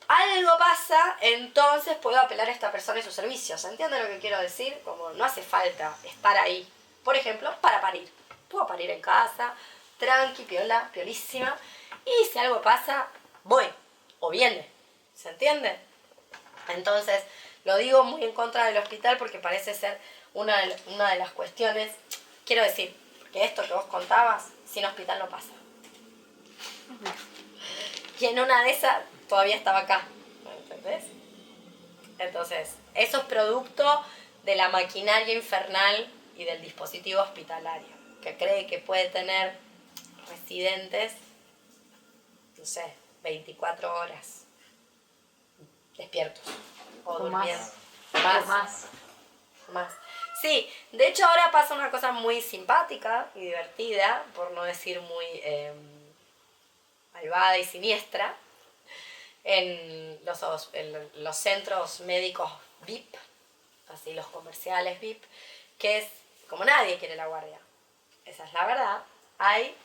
algo pasa, entonces puedo apelar a esta persona y sus servicios. ¿Entienden lo que quiero decir? Como no hace falta estar ahí. Por ejemplo, para parir. Puedo parir en casa, tranqui, piola, piolísima, y si algo pasa, voy, o viene. ¿Se entiende? Entonces, lo digo muy en contra del hospital porque parece ser una de las cuestiones. Quiero decir, que esto que vos contabas, sin hospital no pasa. Y en una de esas todavía estaba acá, ¿entendés? Entonces, eso es producto de la maquinaria infernal y del dispositivo hospitalario, que cree que puede tener residentes, no sé, 24 horas despiertos o durmiendo. Más. Sí, de hecho ahora pasa una cosa muy simpática y divertida, por no decir muy malvada y siniestra, en los centros médicos VIP, así los comerciales VIP, que es como nadie quiere la guardia. Esa es la verdad. Hay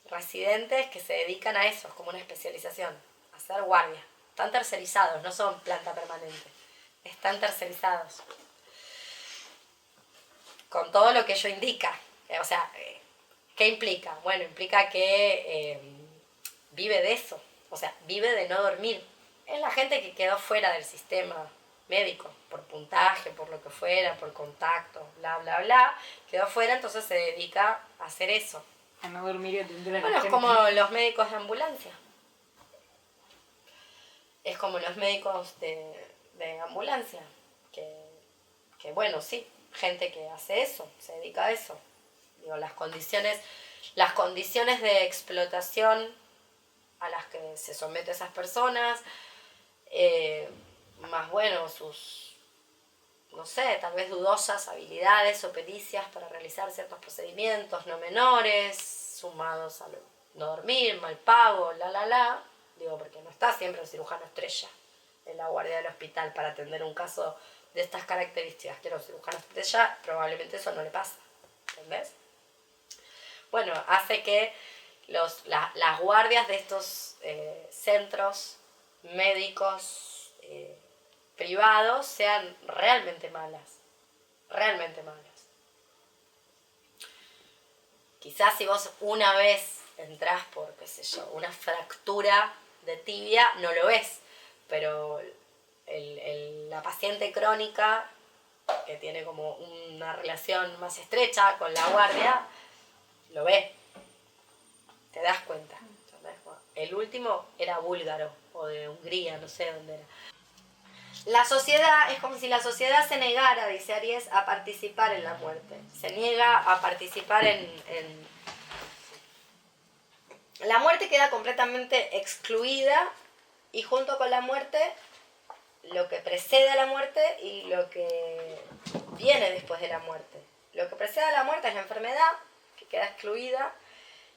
residentes que se dedican a eso, es como una especialización, a hacer guardia. Están tercerizados, no son planta permanente, están tercerizados. Con todo lo que ello indica. O sea, ¿qué implica? Bueno, implica que vive de eso, o sea, vive de no dormir. Es la gente que quedó fuera del sistema médico, por puntaje, por lo que fuera, por contacto, bla, bla, bla, quedó fuera, entonces se dedica a hacer eso. A no dormir y atender a la Bueno, es gente. como los médicos de ambulancia. Es como los médicos de ambulancia, que bueno, sí, gente que hace eso, se dedica a eso. Digo, las condiciones de explotación a las que se somete esas personas, más bueno, sus, no sé, tal vez dudosas habilidades o pericias para realizar ciertos procedimientos no menores, sumados a no dormir, mal pago, digo, porque no está siempre el cirujano estrella en la guardia del hospital para atender un caso de estas características. Quiero cirujano estrella, probablemente eso no le pasa, ¿entendés? Bueno, hace que las guardias de estos centros médicos privados sean realmente malas. Realmente malas. Quizás si vos una vez entrás por, qué sé yo, una fractura de tibia, no lo ves. Pero la paciente crónica, que tiene como una relación más estrecha con la guardia, lo ve. Te das cuenta. El último era búlgaro o o de Hungría, no sé dónde era. La sociedad, es como si la sociedad se negara, dice Aries, a participar en la muerte. Se niega a participar en... La muerte queda completamente excluida y junto con la muerte, lo que precede a la muerte y lo que viene después de la muerte. Lo que precede a la muerte es la enfermedad, que queda excluida,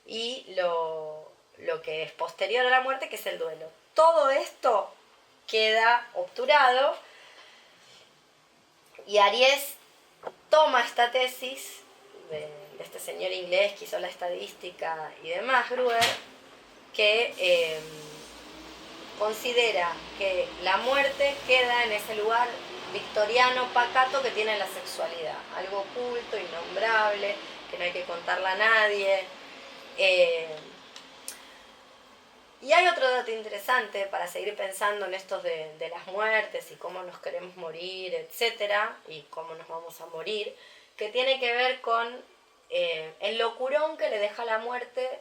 y lo que es posterior a la muerte, que es el duelo. Todo esto queda obturado y Aries toma esta tesis de este señor inglés que hizo la estadística y demás, Gruber, que considera que la muerte queda en ese lugar victoriano pacato que tiene la sexualidad, algo oculto, innombrable, que no hay que contarle a nadie. Y hay otro dato interesante para seguir pensando en estos de las muertes y cómo nos queremos morir, etcétera, y cómo nos vamos a morir, que tiene que ver con el locurón que le deja la muerte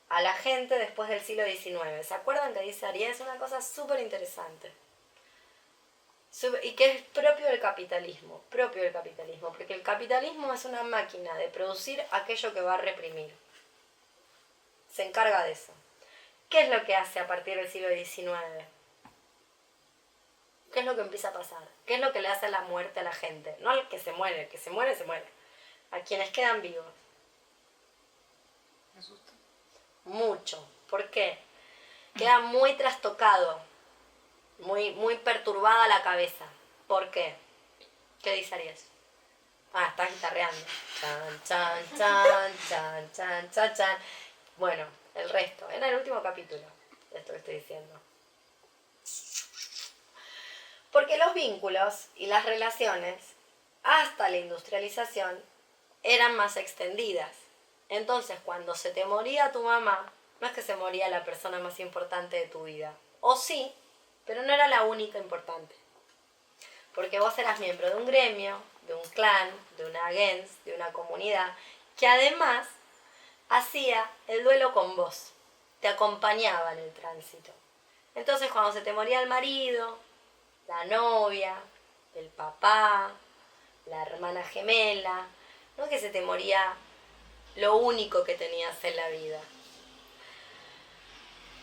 a la gente después del siglo XIX. ¿Se acuerdan que dice Aries? Una cosa súper interesante. Y que es propio del capitalismo, porque el capitalismo es una máquina de producir aquello que va a reprimir. Se encarga de eso. ¿Qué es lo que hace a partir del siglo XIX? ¿Qué es lo que empieza a pasar? ¿Qué es lo que le hace la muerte a la gente? No al que se muere, el que se muere, se muere. A quienes quedan vivos. Me asusta. Mucho. ¿Por qué? Queda muy trastocado, muy perturbada la cabeza. ¿Por qué? ¿Qué dice Aries? Ah, está guitarreando. Chan, chan, chan, chan, chan, chan, chan. Bueno, el resto. Era el último capítulo de esto que estoy diciendo. Porque los vínculos y las relaciones, hasta la industrialización, eran más extendidas. Entonces, cuando se te moría tu mamá, no es que se moría la persona más importante de tu vida. O sí, pero no era la única importante. Porque vos eras miembro de un gremio, de un clan, de una gens, de una comunidad, que además hacía el duelo con vos, te acompañaba en el tránsito. Entonces cuando se te moría el marido, la novia, el papá, la hermana gemela, no es que se te moría lo único que tenías en la vida.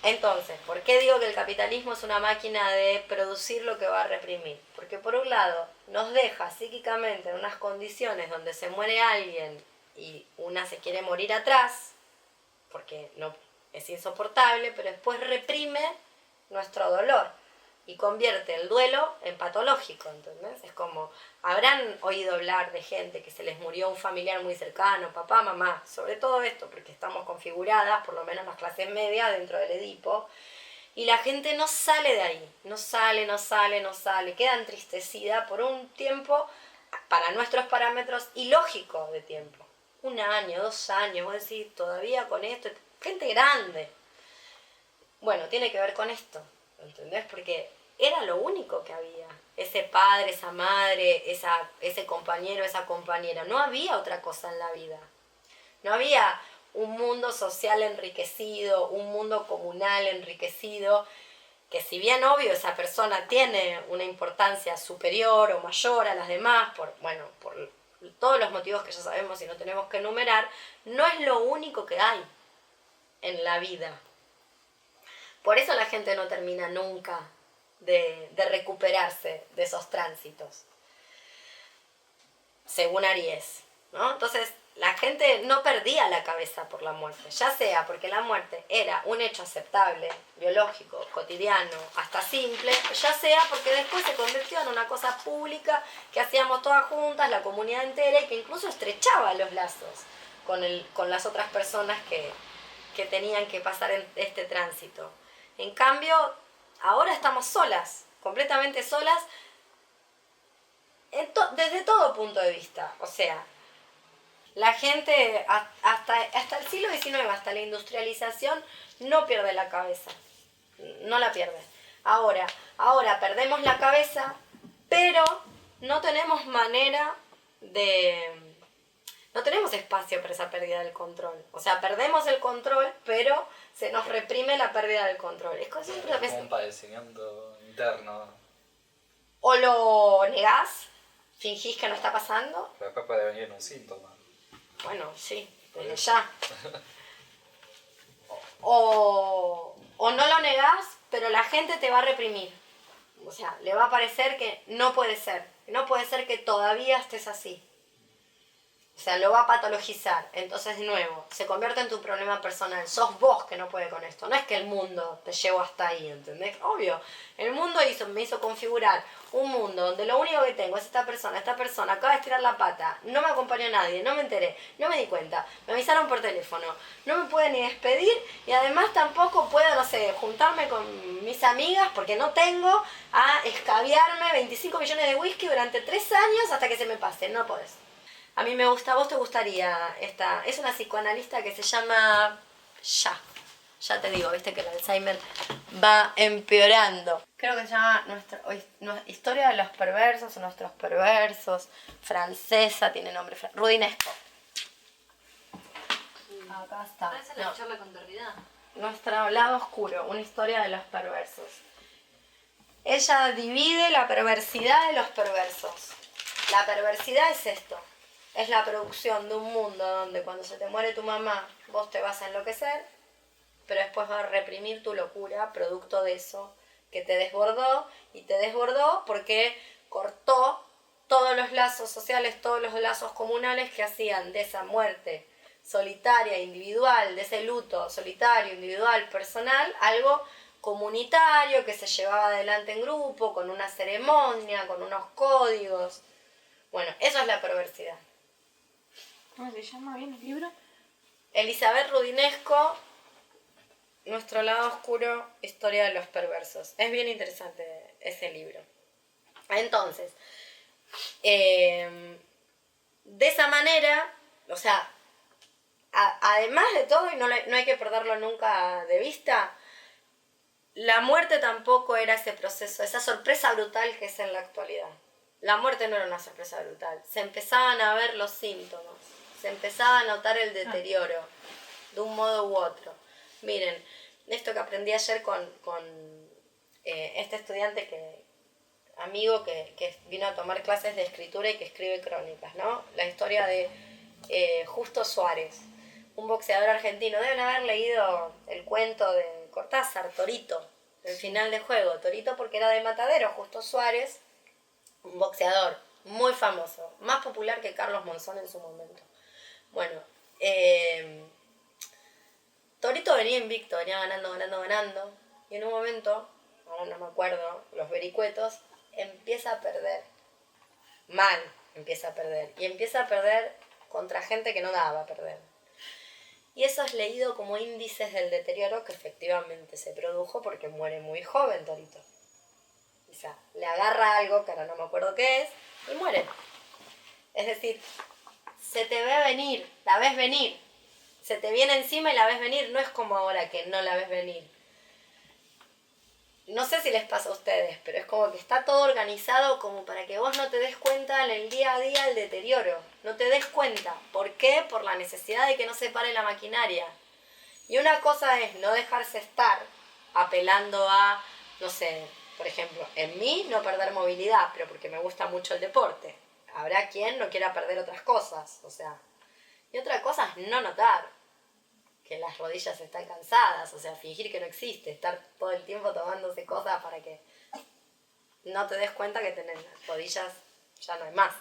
Entonces, ¿por qué digo que el capitalismo es una máquina de producir lo que va a reprimir? Porque por un lado nos deja psíquicamente en unas condiciones donde se muere alguien y una se quiere morir atrás, porque no es insoportable, pero después reprime nuestro dolor y convierte el duelo en patológico, ¿entendés? Es como, habrán oído hablar de gente que se les murió un familiar muy cercano, papá, mamá, sobre todo esto, porque estamos configuradas, por lo menos las clases medias, dentro del Edipo, y la gente no sale de ahí, no sale, queda entristecida por un tiempo, para nuestros parámetros, ilógico de tiempo. 1 año, 2 años, vos decís, todavía con esto, gente grande. Bueno, tiene que ver con esto, ¿entendés? Porque era lo único que había. Ese padre, esa madre, ese compañero, esa compañera. No había otra cosa en la vida. No había un mundo social enriquecido, un mundo comunal enriquecido, que si bien obvio esa persona tiene una importancia superior o mayor a las demás, por todos los motivos que ya sabemos y no tenemos que enumerar, no es lo único que hay en la vida. Por eso la gente no termina nunca de recuperarse de esos tránsitos, según Aries, ¿no? Entonces, la gente no perdía la cabeza por la muerte, ya sea porque la muerte era un hecho aceptable, biológico, cotidiano, hasta simple, ya sea porque después se convirtió en una cosa pública que hacíamos todas juntas, la comunidad entera, y que incluso estrechaba los lazos con las otras personas que tenían que pasar en este tránsito. En cambio, ahora estamos solas, completamente solas, desde todo punto de vista. O sea, la gente hasta el siglo XIX, hasta la industrialización, no pierde la cabeza. No la pierde. Ahora perdemos la cabeza, pero no tenemos manera de no tenemos espacio para esa pérdida del control. O sea, perdemos el control, pero se nos reprime la pérdida del control. Es como siempre Como un padecimiento interno. o lo negás, fingís que no está pasando. Pero después puede venir en un síntoma. Bueno, sí, desde ya. O no lo negás, pero la gente te va a reprimir. O sea, le va a parecer que no puede ser. No puede ser que todavía estés así. O sea, lo va a patologizar. Entonces, de nuevo, se convierte en tu problema personal. Sos vos que no puede con esto. No es que el mundo te llevó hasta ahí, ¿entendés? Obvio. El mundo me hizo configurar un mundo donde lo único que tengo es esta persona acaba de estirar la pata, no me acompañó nadie, no me enteré, no me di cuenta, me avisaron por teléfono, no me puede ni despedir y además tampoco puedo, no sé, juntarme con mis amigas porque no tengo a escabiarme 25 millones de whisky durante 3 años hasta que se me pase. No podés. A mí me gusta, a vos te gustaría esta. Es una psicoanalista que se llama Ya te digo, viste que el Alzheimer va empeorando. Creo que se llama Historia de los perversos o Nuestros perversos. Francesa, tiene nombre. Rudinesco. Acá está. Esa es la charla con Derrida. Nuestro lado oscuro, una historia de los perversos. Ella divide la perversidad de los perversos. La perversidad es esto. Es la producción de un mundo donde cuando se te muere tu mamá, vos te vas a enloquecer, pero después vas a reprimir tu locura producto de eso que te desbordó, y te desbordó porque cortó todos los lazos sociales, todos los lazos comunales que hacían de esa muerte solitaria, individual, de ese luto solitario, individual, personal, algo comunitario que se llevaba adelante en grupo, con una ceremonia, con unos códigos. Bueno, eso es la perversidad. ¿Cómo se llama bien el libro? Elizabeth Rudinesco, Nuestro lado oscuro, Historia de los perversos. Es bien interesante ese libro. Entonces, de esa manera, o sea, además de todo, y no hay que perderlo nunca de vista, la muerte tampoco era ese proceso, esa sorpresa brutal que es en la actualidad. La muerte no era una sorpresa brutal. Se empezaban a ver los síntomas, se empezaba a notar el deterioro de un modo u otro. Miren, esto que aprendí ayer con este estudiante amigo que vino a tomar clases de escritura y que escribe crónicas, ¿no? La historia de Justo Suárez, un boxeador argentino. Deben haber leído el cuento de Cortázar, Torito, el final de juego. Torito porque era de Matadero. Justo Suárez, un boxeador muy famoso, más popular que Carlos Monzón en su momento. Bueno, Torito venía invicto, venía ganando, y en un momento, ahora no me acuerdo, los vericuetos, empieza a perder. Mal empieza a perder. Y empieza a perder contra gente que no daba a perder. Y eso es leído como índices del deterioro que efectivamente se produjo porque muere muy joven Torito. O sea, le agarra algo, que ahora no me acuerdo qué es, y muere. Es decir, se te ve venir, la ves venir. Se te viene encima y la ves venir, no es como ahora que no la ves venir. No sé si les pasa a ustedes, pero es como que está todo organizado como para que vos no te des cuenta en el día a día el deterioro. No te des cuenta. ¿Por qué? Por la necesidad de que no se pare la maquinaria. Y una cosa es no dejarse estar apelando a, no sé, por ejemplo, en mí no perder movilidad, pero porque me gusta mucho el deporte. Habrá quien no quiera perder otras cosas, o sea. Y otra cosa es no notar que las rodillas están cansadas, o sea, fingir que no existe, estar todo el tiempo tomándose cosas para que no te des cuenta que tenés las rodillas ya no hay más,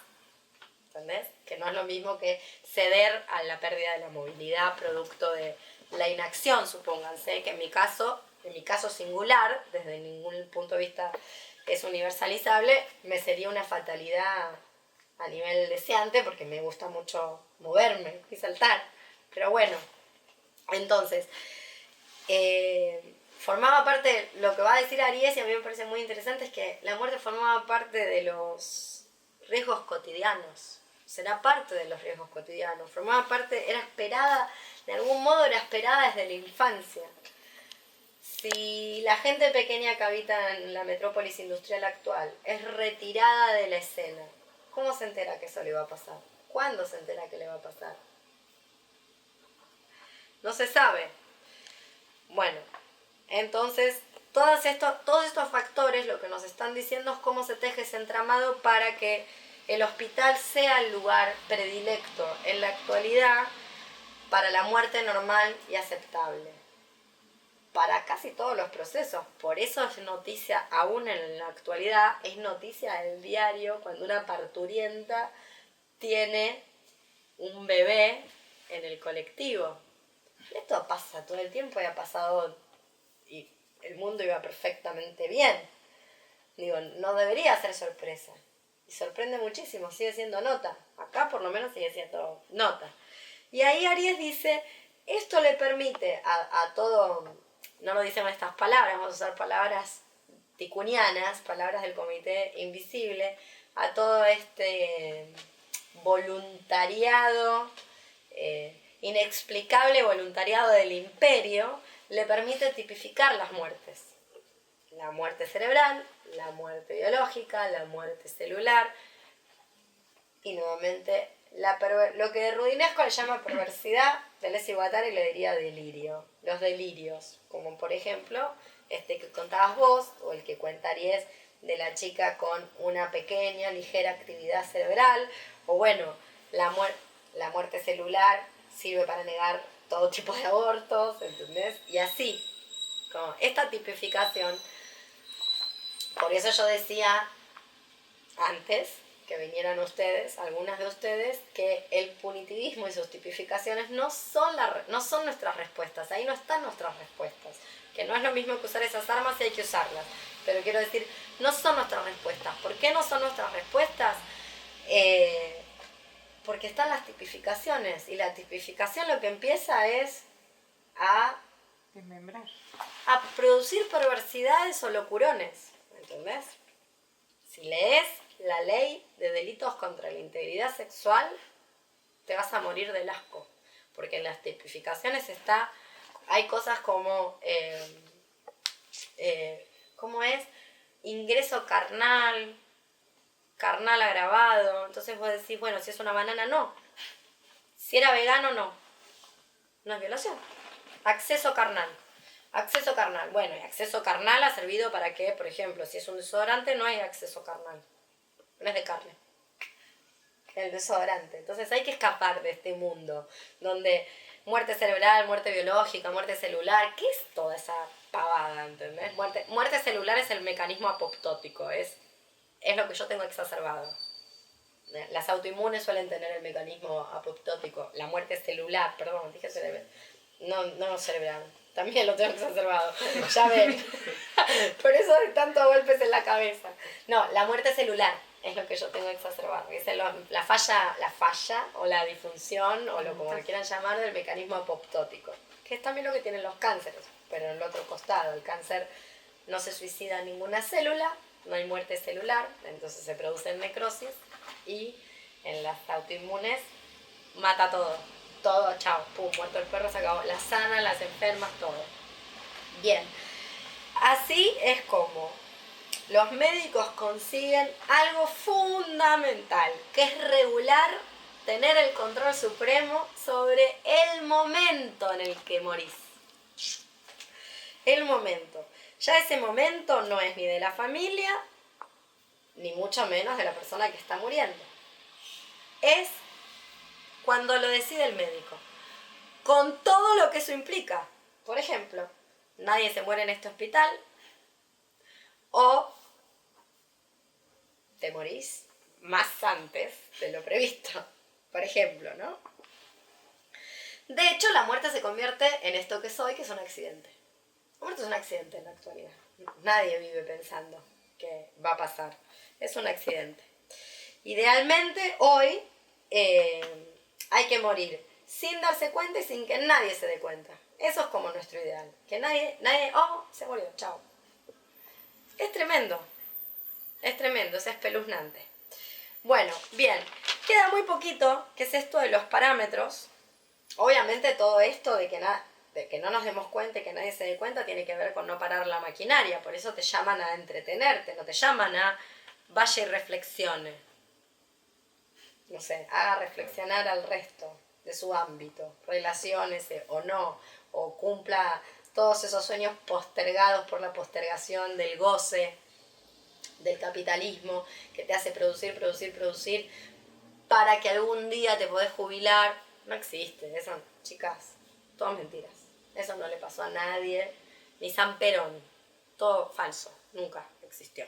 ¿entendés? Que no es lo mismo que ceder a la pérdida de la movilidad producto de la inacción, supónganse, que en mi caso singular, desde ningún punto de vista es universalizable, me sería una fatalidad a nivel deseante porque me gusta mucho moverme y saltar, pero bueno. Entonces, formaba parte, lo que va a decir Aries, y a mí me parece muy interesante, es que la muerte formaba parte de los riesgos cotidianos. Será parte de los riesgos cotidianos. Formaba parte, era esperada, de algún modo era esperada desde la infancia. Si la gente pequeña que habita en la metrópolis industrial actual es retirada de la escena, ¿cómo se entera que eso le va a pasar? ¿Cuándo se entera que le va a pasar? No se sabe. Bueno, entonces todos estos factores lo que nos están diciendo es cómo se teje ese entramado para que el hospital sea el lugar predilecto en la actualidad para la muerte normal y aceptable. Para casi todos los procesos. Por eso es noticia, aún en la actualidad, es noticia del diario cuando una parturienta tiene un bebé en el colectivo. Esto pasa todo el tiempo y ha pasado y el mundo iba perfectamente bien. Digo, no debería ser sorpresa. Y sorprende muchísimo, sigue siendo nota. Acá por lo menos sigue siendo nota. Y ahí Aries dice, esto le permite a todo, no lo dicen estas palabras, vamos a usar palabras ticunianas, palabras del comité invisible, a todo este voluntariado, inexplicable voluntariado del imperio, le permite tipificar las muertes. La muerte cerebral, la muerte biológica, la muerte celular y nuevamente lo que Rudinesco le llama perversidad, Deleuze y Guattari le diría delirio. Los delirios, como por ejemplo este que contabas vos o el que cuenta Aries de la chica con una pequeña, ligera actividad cerebral, o bueno, la muerte celular sirve para negar todo tipo de abortos, ¿entendés? Y así, como esta tipificación. Por eso yo decía antes que vinieran ustedes, algunas de ustedes, que el punitivismo y sus tipificaciones no son nuestras respuestas, ahí no están nuestras respuestas, que no es lo mismo que usar esas armas y hay que usarlas, pero quiero decir, no son nuestras respuestas. ¿Por qué no son nuestras respuestas? Porque están las tipificaciones, y la tipificación lo que empieza es a Desmembrar. a producir perversidades o locurones, ¿entendés? Si lees la ley de delitos contra la integridad sexual, te vas a morir del asco, porque en las tipificaciones hay cosas como, ¿cómo es? Ingreso carnal agravado, entonces vos decís, bueno, si es una banana, no. Si era vegano, no. No es violación. Acceso carnal. Bueno, y acceso carnal ha servido para que, por ejemplo, si es un desodorante, no hay acceso carnal. No es de carne. El desodorante. Entonces hay que escapar de este mundo donde muerte cerebral, muerte biológica, muerte celular, ¿qué es toda esa pavada, ¿entendés? Muerte celular es el mecanismo apoptótico, es lo que yo tengo exacerbado. Las autoinmunes suelen tener el mecanismo apoptótico. La muerte celular, perdón, dije cerebral. No cerebral. También lo tengo exacerbado. Ya ven. Por eso hay tantos golpes en la cabeza. No, la muerte celular es lo que yo tengo exacerbado. Es la falla o la disfunción o lo como quieran llamar del mecanismo apoptótico. Que es también lo que tienen los cánceres. Pero en el otro costado, el cáncer no se suicida ninguna célula, no hay muerte celular, entonces se produce necrosis y en las autoinmunes mata todo. Todo, chao, pum, muerto el perro, se acabó. Las sanas, las enfermas, todo. Bien. Así es como los médicos consiguen algo fundamental, que es regular, tener el control supremo sobre el momento en el que morís. El momento. Ya ese momento no es ni de la familia, ni mucho menos de la persona que está muriendo. Es cuando lo decide el médico, con todo lo que eso implica. Por ejemplo, nadie se muere en este hospital, o te morís más antes de lo previsto, por ejemplo, ¿no? De hecho, la muerte se convierte en esto que soy, que es un accidente. La muerte es un accidente en la actualidad. Nadie vive pensando que va a pasar. Es un accidente. Idealmente, hoy hay que morir sin darse cuenta y sin que nadie se dé cuenta. Eso es como nuestro ideal. Que nadie, se murió, chao. Es tremendo, es espeluznante. Bueno, bien, queda muy poquito, que es esto de los parámetros. Obviamente todo esto de que no nos demos cuenta y que nadie se dé cuenta tiene que ver con no parar la maquinaria. Por eso te llaman a entretenerte, no te llaman a vaya y reflexione. no sé, haga reflexionar al resto de su ámbito, relaciónese o no, o cumpla todos esos sueños postergados por la postergación del goce, del capitalismo, que te hace producir, para que algún día te podés jubilar. No existe, eso, chicas, todas mentiras. Eso no le pasó a nadie, ni San Perón, todo falso, nunca existió.